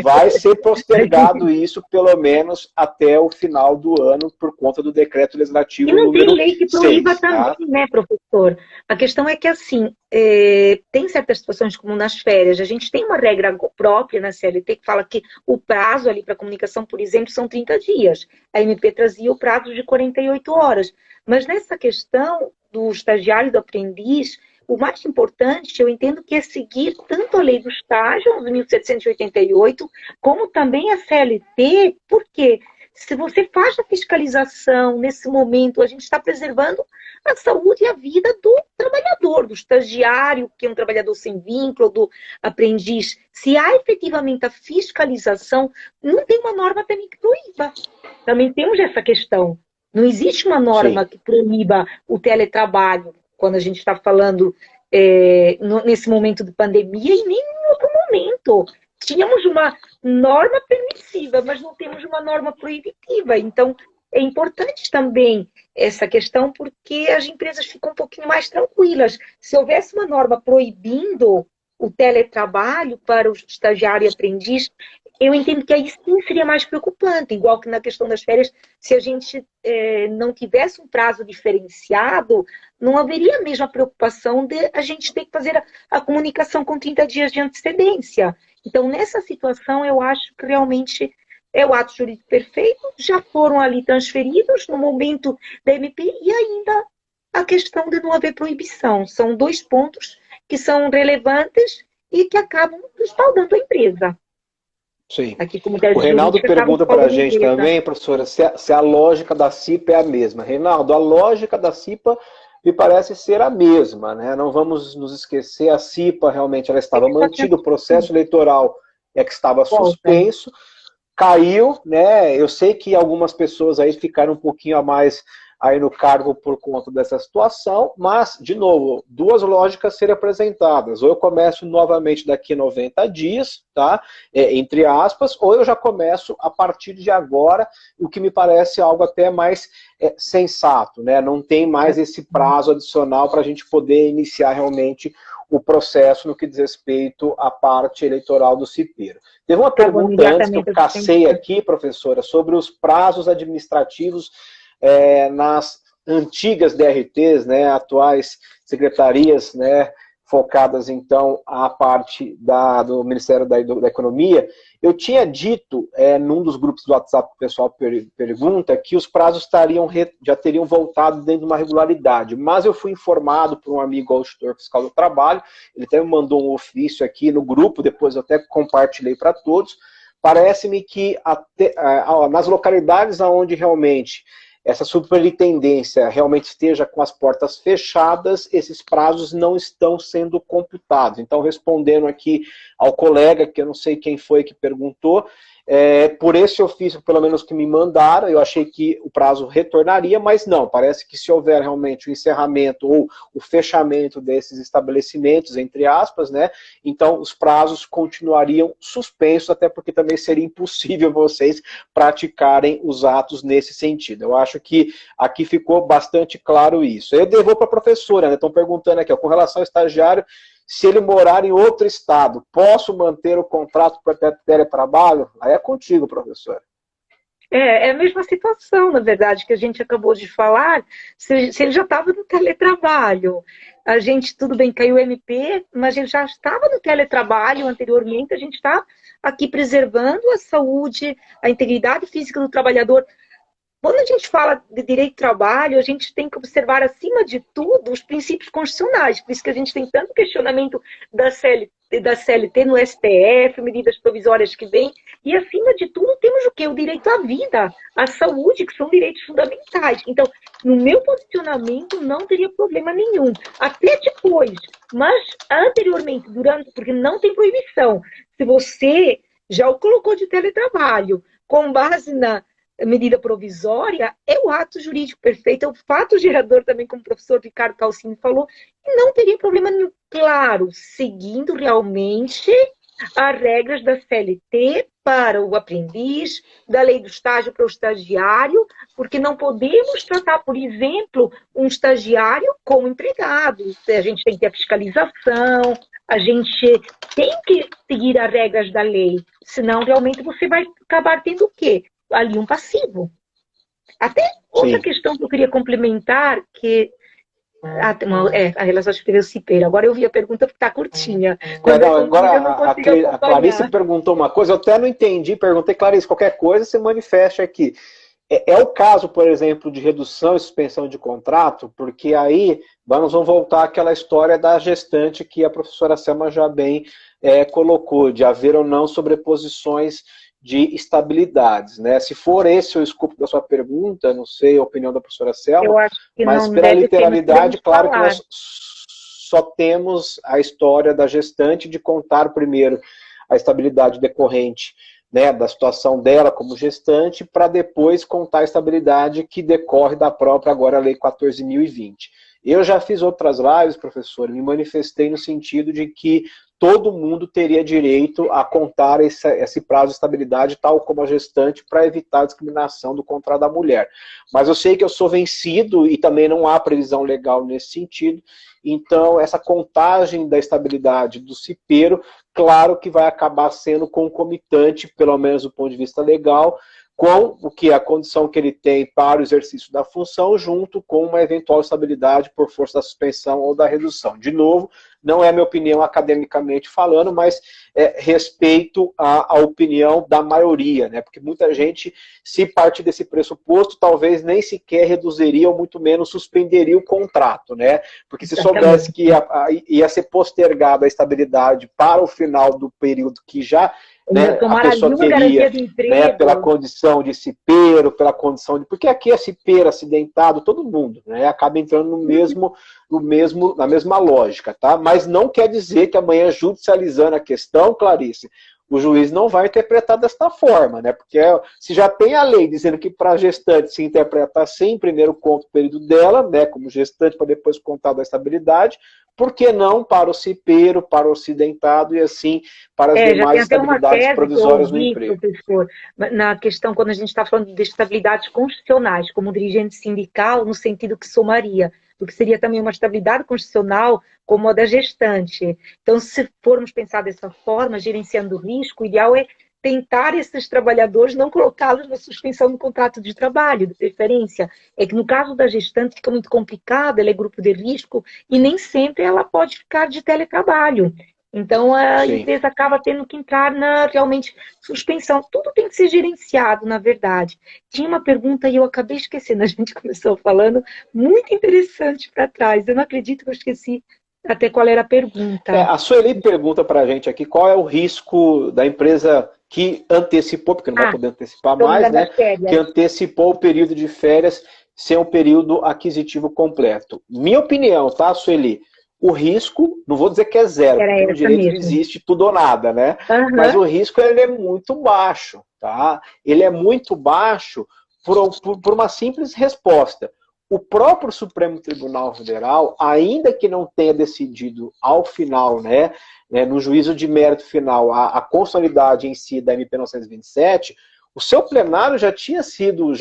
Vai ser postergado isso pelo menos até o final do ano por conta do decreto legislativo número 6. E não tem lei que proíba também, né, professor? A questão é que, assim, tem certas situações como nas férias, a gente tem uma regra própria na CLT que fala que o prazo ali para comunicação, por exemplo, são 30 dias. A MP trazia o prazo de 48 horas. Mas nessa questão do estagiário e do aprendiz, o mais importante, eu entendo que é seguir tanto a lei do estágio, 11.788, como também a CLT, porque se você faz a fiscalização nesse momento, a gente está preservando a saúde e a vida do trabalhador, do estagiário, que é um trabalhador sem vínculo, do aprendiz. Se há efetivamente a fiscalização, não tem uma norma também que proíba. Também temos essa questão. Não existe uma norma que proíba o teletrabalho, quando a gente está falando nesse momento de pandemia e nem em outro momento. Tínhamos uma norma permissiva, mas não temos uma norma proibitiva. Então, é importante também essa questão, porque as empresas ficam um pouquinho mais tranquilas. Se houvesse uma norma proibindo o teletrabalho para o estagiário e aprendiz, eu entendo que aí sim seria mais preocupante, igual que na questão das férias, se a gente não tivesse um prazo diferenciado, não haveria a mesma preocupação de a gente ter que fazer a comunicação com 30 dias de antecedência. Então, nessa situação, eu acho que realmente é o ato jurídico perfeito, já foram ali transferidos no momento da MP e ainda a questão de não haver proibição. São 2 pontos que são relevantes e que acabam respaldando a empresa. Sim. O Reinaldo pergunta para a gente também, professora, se a lógica da CIPA é a mesma. Reinaldo, a lógica da CIPA me parece ser a mesma, né? Não vamos nos esquecer, a CIPA realmente ela estava mantida, o processo eleitoral é que estava suspenso, caiu, né? Eu sei que algumas pessoas aí ficaram um pouquinho a mais aí no cargo por conta dessa situação, mas, de novo, 2 lógicas serem apresentadas. Ou eu começo novamente daqui a 90 dias, tá? Entre aspas, ou eu já começo a partir de agora, o que me parece algo até mais sensato, né? Não tem mais esse prazo adicional para a gente poder iniciar realmente o processo no que diz respeito à parte eleitoral do CIPEiro. Teve uma pergunta antes que eu cacei aqui, professora, sobre os prazos administrativos nas antigas DRTs, né, atuais secretarias, né, focadas, então, à parte do Ministério da Economia, eu tinha dito, num dos grupos do WhatsApp que o pessoal pergunta, que os prazos já teriam voltado dentro de uma regularidade, mas eu fui informado por um amigo auditor fiscal do trabalho, ele até me mandou um ofício aqui no grupo, depois eu até compartilhei para todos. Parece-me que nas localidades onde realmente essa superintendência realmente esteja com as portas fechadas, esses prazos não estão sendo computados. Então, respondendo aqui ao colega, que eu não sei quem foi que perguntou, por esse ofício, pelo menos que me mandaram, eu achei que o prazo retornaria, mas não, parece que se houver realmente o encerramento ou o fechamento desses estabelecimentos, entre aspas, né, então os prazos continuariam suspensos, até porque também seria impossível vocês praticarem os atos nesse sentido. Eu acho que aqui ficou bastante claro isso. Eu devolvo para a professora, né, estão perguntando aqui, ó, com relação ao estagiário, se ele morar em outro estado, posso manter o contrato para teletrabalho? Aí é contigo, professora. É a mesma situação, na verdade, que a gente acabou de falar, se ele já estava no teletrabalho. A gente, tudo bem, caiu o MP, mas ele já estava no teletrabalho anteriormente, a gente está aqui preservando a saúde, a integridade física do trabalhador. Quando a gente fala de direito do trabalho, a gente tem que observar, acima de tudo, os princípios constitucionais. Por isso que a gente tem tanto questionamento da CLT no STF, medidas provisórias que vêm. E, acima de tudo, temos o quê? O direito à vida, à saúde, que são direitos fundamentais. Então, no meu posicionamento, não teria problema nenhum. Até depois, mas anteriormente, durante, porque não tem proibição. Se você já o colocou de teletrabalho, com base na medida provisória, é o ato jurídico perfeito, é o fato gerador também, como o professor Ricardo Calcini falou, e não teria problema nenhum, claro, seguindo realmente as regras da CLT para o aprendiz, da lei do estágio para o estagiário, porque não podemos tratar, por exemplo, um estagiário como empregado. A gente tem que ter a fiscalização, a gente tem que seguir as regras da lei, senão realmente você vai acabar tendo o quê? Ali um passivo. Até outra questão que eu queria complementar, que a relação superior-cipeira. Agora eu vi a pergunta porque está curtinha. Agora a Clarice perguntou uma coisa, eu até não entendi, perguntei, Clarice, qualquer coisa se manifeste aqui. É o caso, por exemplo, de redução e suspensão de contrato, porque aí vamos voltar àquela história da gestante que a professora Selma já bem colocou, de haver ou não sobreposições de estabilidades, né? Se for esse o escopo da sua pergunta, não sei a opinião da professora Selma, eu acho que mas não pela deve literalidade, claro falar. que nós só temos a história da gestante de contar primeiro a estabilidade decorrente, né, da situação dela como gestante, para depois contar a estabilidade que decorre da própria agora Lei 14.020. Eu já fiz outras lives, professor, me manifestei no sentido de que todo mundo teria direito a contar esse prazo de estabilidade, tal como a gestante, para evitar a discriminação do contrato da mulher. Mas eu sei que eu sou vencido e também não há previsão legal nesse sentido, então essa contagem da estabilidade do cipeiro, claro que vai acabar sendo concomitante, pelo menos do ponto de vista legal, com o que a condição que ele tem para o exercício da função, junto com uma eventual estabilidade por força da suspensão ou da redução. De novo, não é minha opinião academicamente falando, mas respeito à opinião da maioria, né? Porque muita gente, se partir desse pressuposto, talvez nem sequer reduziria ou muito menos suspenderia o contrato, né? Porque se soubesse que ia ser postergada a estabilidade para o final do período que já, né, a pessoa teria, né, pela condição de cipeiro, pela condição de... Porque aqui é cipeiro, acidentado, todo mundo, né, acaba entrando na mesma lógica, tá? Mas não quer dizer que amanhã, judicializando a questão, Clarice, o juiz não vai interpretar desta forma, né? Porque se já tem a lei dizendo que para a gestante se interpreta assim, primeiro conta o período dela, né, como gestante, para depois contar da estabilidade, por que não para o cipeiro, para o acidentado e assim para as demais estabilidades provisórias no emprego? Professor, na questão, quando a gente está falando de estabilidades constitucionais, como dirigente sindical, no sentido que somaria, porque seria também uma estabilidade constitucional como a da gestante. Então, se formos pensar dessa forma, gerenciando o risco, o ideal é tentar esses trabalhadores não colocá-los na suspensão do contrato de trabalho, de preferência. É que no caso da gestante fica muito complicado, ela é grupo de risco e nem sempre ela pode ficar de teletrabalho. Então, a Sim. empresa acaba tendo que entrar na, realmente, suspensão. Tudo tem que ser gerenciado, na verdade. Tinha uma pergunta e eu acabei esquecendo, a gente começou falando, muito interessante para trás. Eu não acredito que eu esqueci até qual era a pergunta. A Sueli pergunta para a gente aqui qual é o risco da empresa que antecipou, porque não vai poder antecipar mais, né? Que antecipou o período de férias sem um período aquisitivo completo. Minha opinião, tá, Sueli? O risco, não vou dizer que é zero, porque no direito não existe tudo ou nada, né? Mas o risco ele é muito baixo, tá? Ele é muito baixo por uma simples resposta. O próprio Supremo Tribunal Federal, ainda que não tenha decidido ao final, né, no juízo de mérito final, a constitucionalidade em si da MP 927, o seu plenário já tinha sido,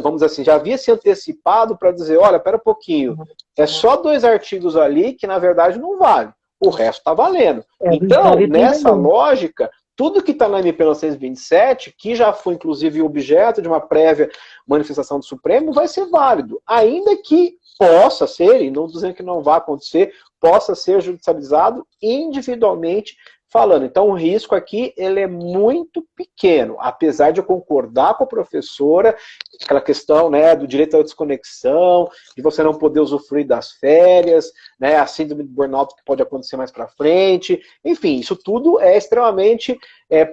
vamos dizer assim, já havia se antecipado para dizer, olha, espera um pouquinho, é só 2 artigos ali que na verdade não vale, o resto está valendo. Então, nessa lógica, tudo que está na MP 927, que já foi inclusive objeto de uma prévia manifestação do Supremo, vai ser válido, ainda que possa ser, e não dizendo que não vai acontecer, possa ser judicializado individualmente falando. Então, o risco aqui ele é muito pequeno, apesar de eu concordar com a professora, aquela questão, né, do direito à desconexão, de você não poder usufruir das férias, né, a síndrome de burnout que pode acontecer mais para frente, enfim, isso tudo é extremamente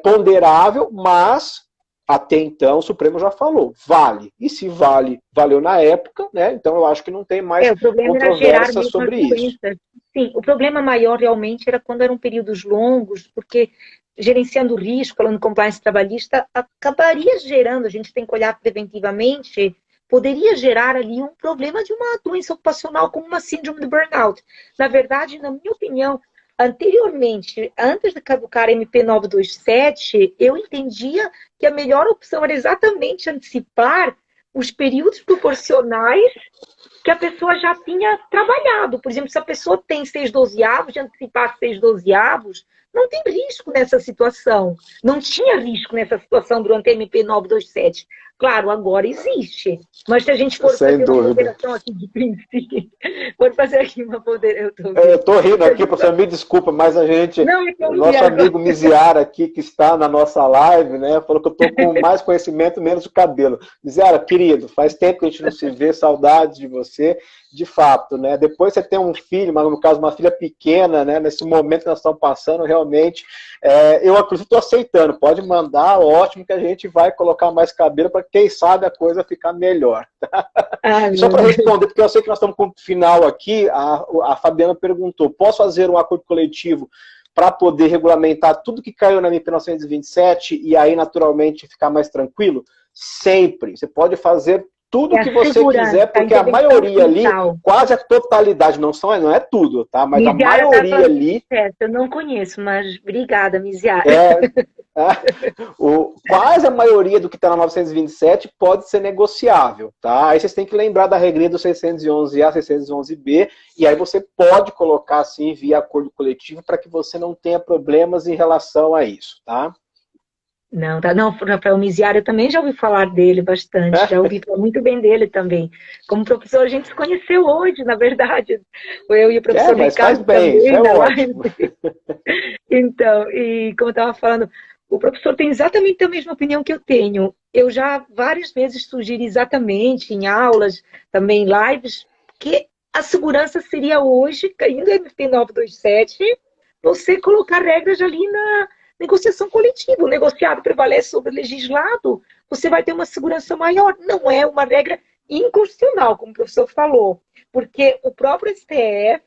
ponderável, mas até então o Supremo já falou, vale. E se vale, valeu na época, né? Então eu acho que não tem mais controvérsia sobre isso. Sim, o problema maior realmente era quando eram períodos longos, porque gerenciando o risco, falando compliance trabalhista, acabaria gerando, a gente tem que olhar preventivamente, poderia gerar ali um problema de uma doença ocupacional como uma síndrome de burnout. Na verdade, na minha opinião, anteriormente, antes de caducar a MP 927, eu entendia que a melhor opção era exatamente antecipar os períodos proporcionais que a pessoa já tinha trabalhado. Por exemplo, se a pessoa tem 6/12avos, de antecipar 6/12avos, não tem risco nessa situação. Não tinha risco nessa situação durante a MP 927. Claro, agora existe. Mas se a gente for fazer uma ponderação aqui de princípio, for fazer aqui uma ponderação... Eu estou rindo aqui, professor, me desculpa, mas a gente, nosso amigo Miziara aqui, que está na nossa live, né, falou que eu estou com mais conhecimento, menos o cabelo. Miziara, querido, faz tempo que a gente não se vê, saudades de você, de fato, né? Depois você tem um filho, mas no caso uma filha pequena, né? Nesse momento que nós estamos passando, realmente, eu acredito, estou aceitando. Pode mandar, ótimo, que a gente vai colocar mais cabelo para quem sabe a coisa ficar melhor. Só para responder, porque eu sei que nós estamos com o final aqui, a Fabiana perguntou, posso fazer um acordo coletivo para poder regulamentar tudo que caiu na MP 927 e aí, naturalmente, ficar mais tranquilo? Sempre. Você pode fazer tudo que você quiser, porque a maioria ali, quase a totalidade, não é tudo, tá? Mas Miziara, a maioria ali... Eu não conheço, mas obrigada, Miziara. Quase a maioria do que está na 927 pode ser negociável, tá? Aí vocês têm que lembrar da regrinha do 611A, 611B, e aí você pode colocar assim via acordo coletivo para que você não tenha problemas em relação a isso, tá? Não, Rafael Miziara, eu também já ouvi falar dele bastante, já ouvi falar muito bem dele também. Como professor, a gente se conheceu hoje, na verdade. Eu e o professor Ricardo também, isso é ótimo. Então, e como eu estava falando, o professor tem exatamente a mesma opinião que eu tenho. Eu já várias vezes sugeri exatamente em aulas, também em lives, que a segurança seria hoje, caindo no MP 927, você colocar regras ali na negociação coletiva. O negociado prevalece sobre o legislado, você vai ter uma segurança maior. Não é uma regra inconstitucional, como o professor falou, porque o próprio STF,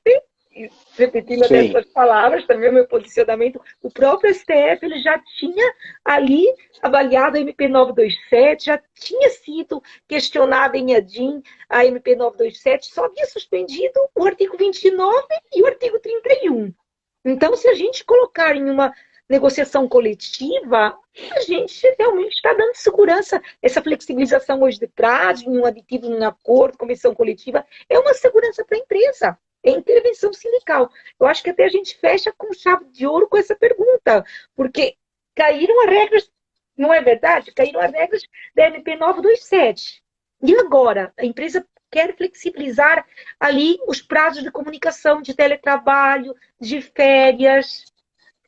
repetindo até suas palavras, também o meu posicionamento, o próprio STF ele já tinha ali avaliado a MP 927, já tinha sido questionada em ADIM a MP 927, só havia suspendido o artigo 29 e o artigo 31. Então, se a gente colocar em uma negociação coletiva, a gente realmente está dando segurança. Essa flexibilização hoje de prazo, em um aditivo, em um acordo, convenção coletiva, é uma segurança para a empresa. É intervenção sindical. Eu acho que até a gente fecha com chave de ouro com essa pergunta, porque caíram as regras, não é verdade? Caíram as regras da MP 927. E agora? A empresa quer flexibilizar ali os prazos de comunicação, de teletrabalho, de férias.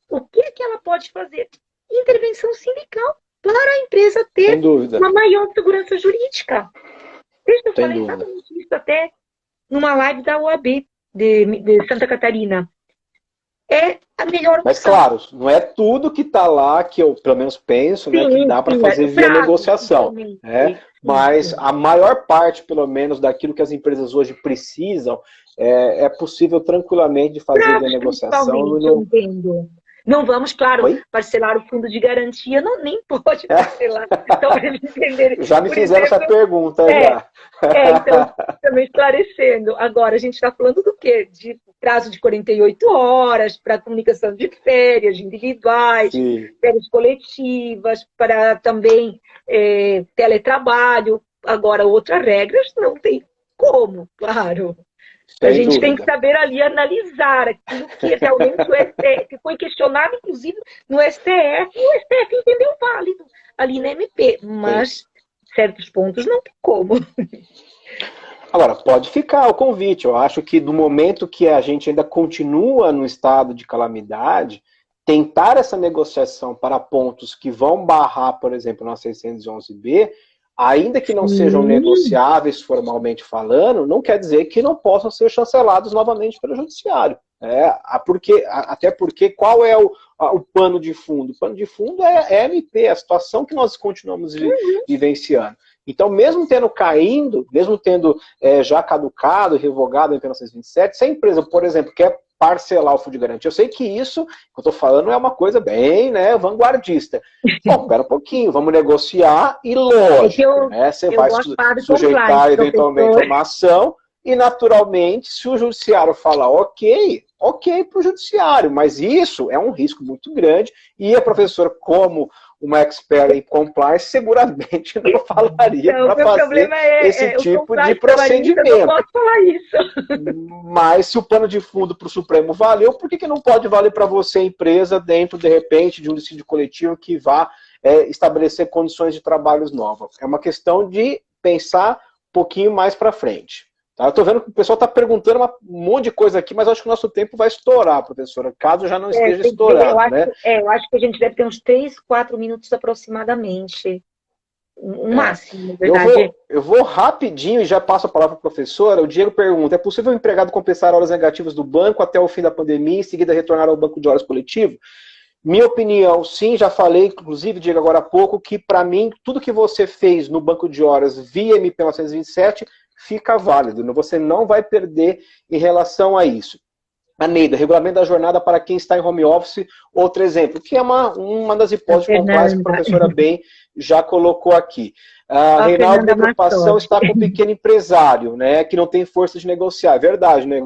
O que é que ela pode fazer? Intervenção sindical para a empresa ter uma maior segurança jurídica. Eu falei exatamente isso até numa live da OAB de Santa Catarina. É a melhor opção. Mas, claro, não é tudo que está lá que eu, pelo menos, penso, né, que dá para fazer via negociação. Né? Mas a maior parte, pelo menos, daquilo que as empresas hoje precisam, é possível tranquilamente de fazer via negociação. Eu entendo. Não vamos, claro, parcelar o fundo de garantia, não, nem pode parcelar. Então, para eles entenderem. Já me fizeram essa pergunta, já. Então, também esclarecendo. Agora, a gente está falando do quê? De prazo de 48 horas para comunicação de férias individuais, férias coletivas, para também teletrabalho. Agora, outras regras não tem como, claro. A gente tem que saber ali analisar aquilo que realmente o STF, que foi questionado, inclusive, no STF, e o STF entendeu válido ali na MP, mas certos pontos não tem como. Agora, pode ficar o convite. Eu acho que no momento que a gente ainda continua no estado de calamidade, tentar essa negociação para pontos que vão barrar, por exemplo, na 611B, ainda que não sejam negociáveis formalmente falando, não quer dizer que não possam ser chancelados novamente pelo judiciário. Até porque qual é o pano de fundo? O pano de fundo é a MP, a situação que nós continuamos vivenciando. Então, mesmo tendo já caducado, revogado a MP 927, se a empresa, por exemplo, quer parcelar o fundo de garantia, eu sei que isso que eu estou falando é uma coisa bem, né, vanguardista. Bom, espera um pouquinho, vamos negociar e lógico, você vai sujeitar eventualmente uma ação e naturalmente, se o judiciário falar ok para o judiciário, mas isso é um risco muito grande e a professora, como uma expert em compliance, seguramente não falaria para fazer esse tipo de procedimento. Eu não posso falar isso. Mas se o pano de fundo para o Supremo valeu, por que não pode valer para você, empresa, dentro, de repente, de um dissídio coletivo que vá estabelecer condições de trabalhos novas? É uma questão de pensar um pouquinho mais para frente. Tá? Eu estou vendo que o pessoal está perguntando um monte de coisa aqui, mas eu acho que o nosso tempo vai estourar, professora, caso já não esteja estourado. Eu acho que a gente deve ter uns 3, 4 minutos aproximadamente. Um máximo, na verdade. Eu vou rapidinho e já passo a palavra para a professora. O Diego pergunta, é possível o empregado compensar horas negativas do banco até o fim da pandemia e em seguida retornar ao banco de horas coletivo? Minha opinião, sim, já falei, inclusive, Diego, agora há pouco, que para mim, tudo que você fez no banco de horas via MP 927 fica válido, você não vai perder em relação a isso. A Neida, regulamento da jornada para quem está em home office, outro exemplo, que é uma das hipóteses de compliance que a professora bem já colocou aqui. Reinaldo, a preocupação está com o pequeno empresário, né, que não tem força de negociar. É verdade, né,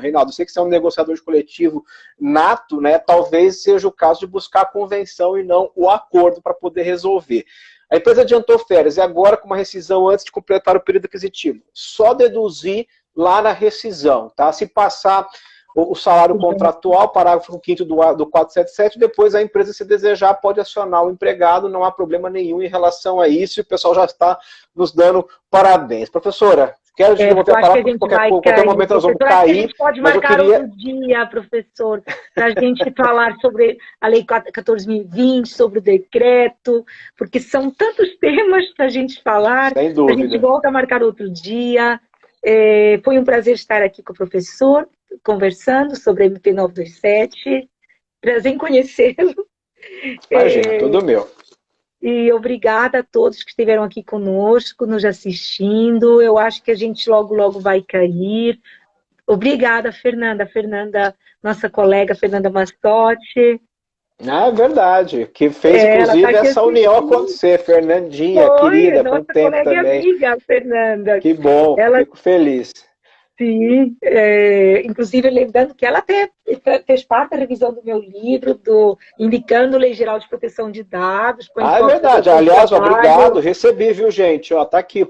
Reinaldo? Eu sei que você é um negociador de coletivo nato, né, talvez seja o caso de buscar a convenção e não o acordo para poder resolver. A empresa adiantou férias e agora com uma rescisão antes de completar o período aquisitivo. Só deduzir lá na rescisão, tá? Se passar o salário contratual, parágrafo 5º do 477, depois a empresa, se desejar, pode acionar o empregado, não há problema nenhum em relação a isso, e o pessoal já está nos dando parabéns. Professora, quero desenvolver a palavra, porque qualquer momento nós vamos cair. A gente pode marcar outro dia, professor, para a gente falar sobre a Lei 14.020, sobre o decreto, porque são tantos temas para a gente falar. Sem dúvida. A gente volta a marcar outro dia. Foi um prazer estar aqui com o professor, conversando sobre a MP 927. Prazer em conhecê-lo. Imagina, tudo meu. E obrigada a todos que estiveram aqui conosco, nos assistindo. Eu acho que a gente logo, logo vai cair. Obrigada, Fernanda. Fernanda, nossa colega, Fernanda Massotti. É verdade, que fez, inclusive, essa união acontecer. Fernandinha, querida, nossa com tempo colega também. Amiga, Fernanda. Que bom, fico feliz. Sim, inclusive lembrando que ela até fez parte da revisão do meu livro, indicando Lei Geral de Proteção de Dados. É verdade. Aliás, obrigado. Recebi, viu, gente? Ó, tá aqui,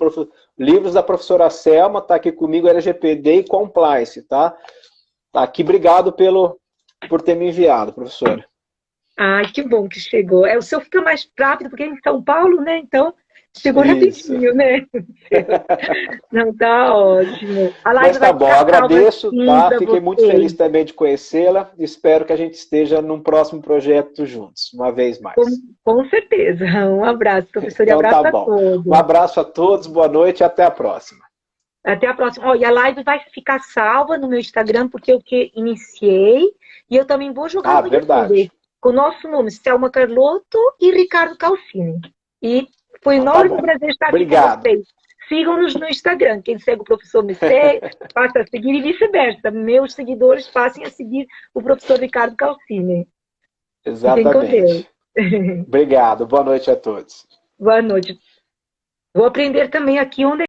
livros da professora Selma, tá aqui comigo, LGPD e Compliance, tá? Tá aqui, obrigado por ter me enviado, professora. Ai, que bom que chegou. O seu fica mais rápido, porque é em São Paulo, né? Então, chegou Isso. rapidinho, né? Não, tá ótimo. A Mas live tá vai bom, ficar salva agradeço, sim tá? para Fiquei muito vocês. feliz também de conhecê-la. Espero que a gente esteja num próximo projeto juntos, uma vez Com, mais. com certeza. Um abraço, professor, e Então abraço tá a bom. Um todos. abraço a todos, boa noite e até a próxima. Até a próxima. Ó, e a live vai ficar salva no meu Instagram, porque eu que iniciei, e eu também vou jogar Ah, no YouTube, verdade. com o nosso nome, Selma Carlotto e Ricardo Calcini. E foi um Então tá enorme bom. prazer estar aqui com Obrigado. vocês. Sigam-nos no Instagram. Quem segue o professor me segue, passa a seguir e vice-versa. Meus seguidores passem a seguir o professor Ricardo Calcini. Fiquem com Deus. Exatamente. Obrigado. Boa noite a todos. Boa noite. Vou aprender também aqui onde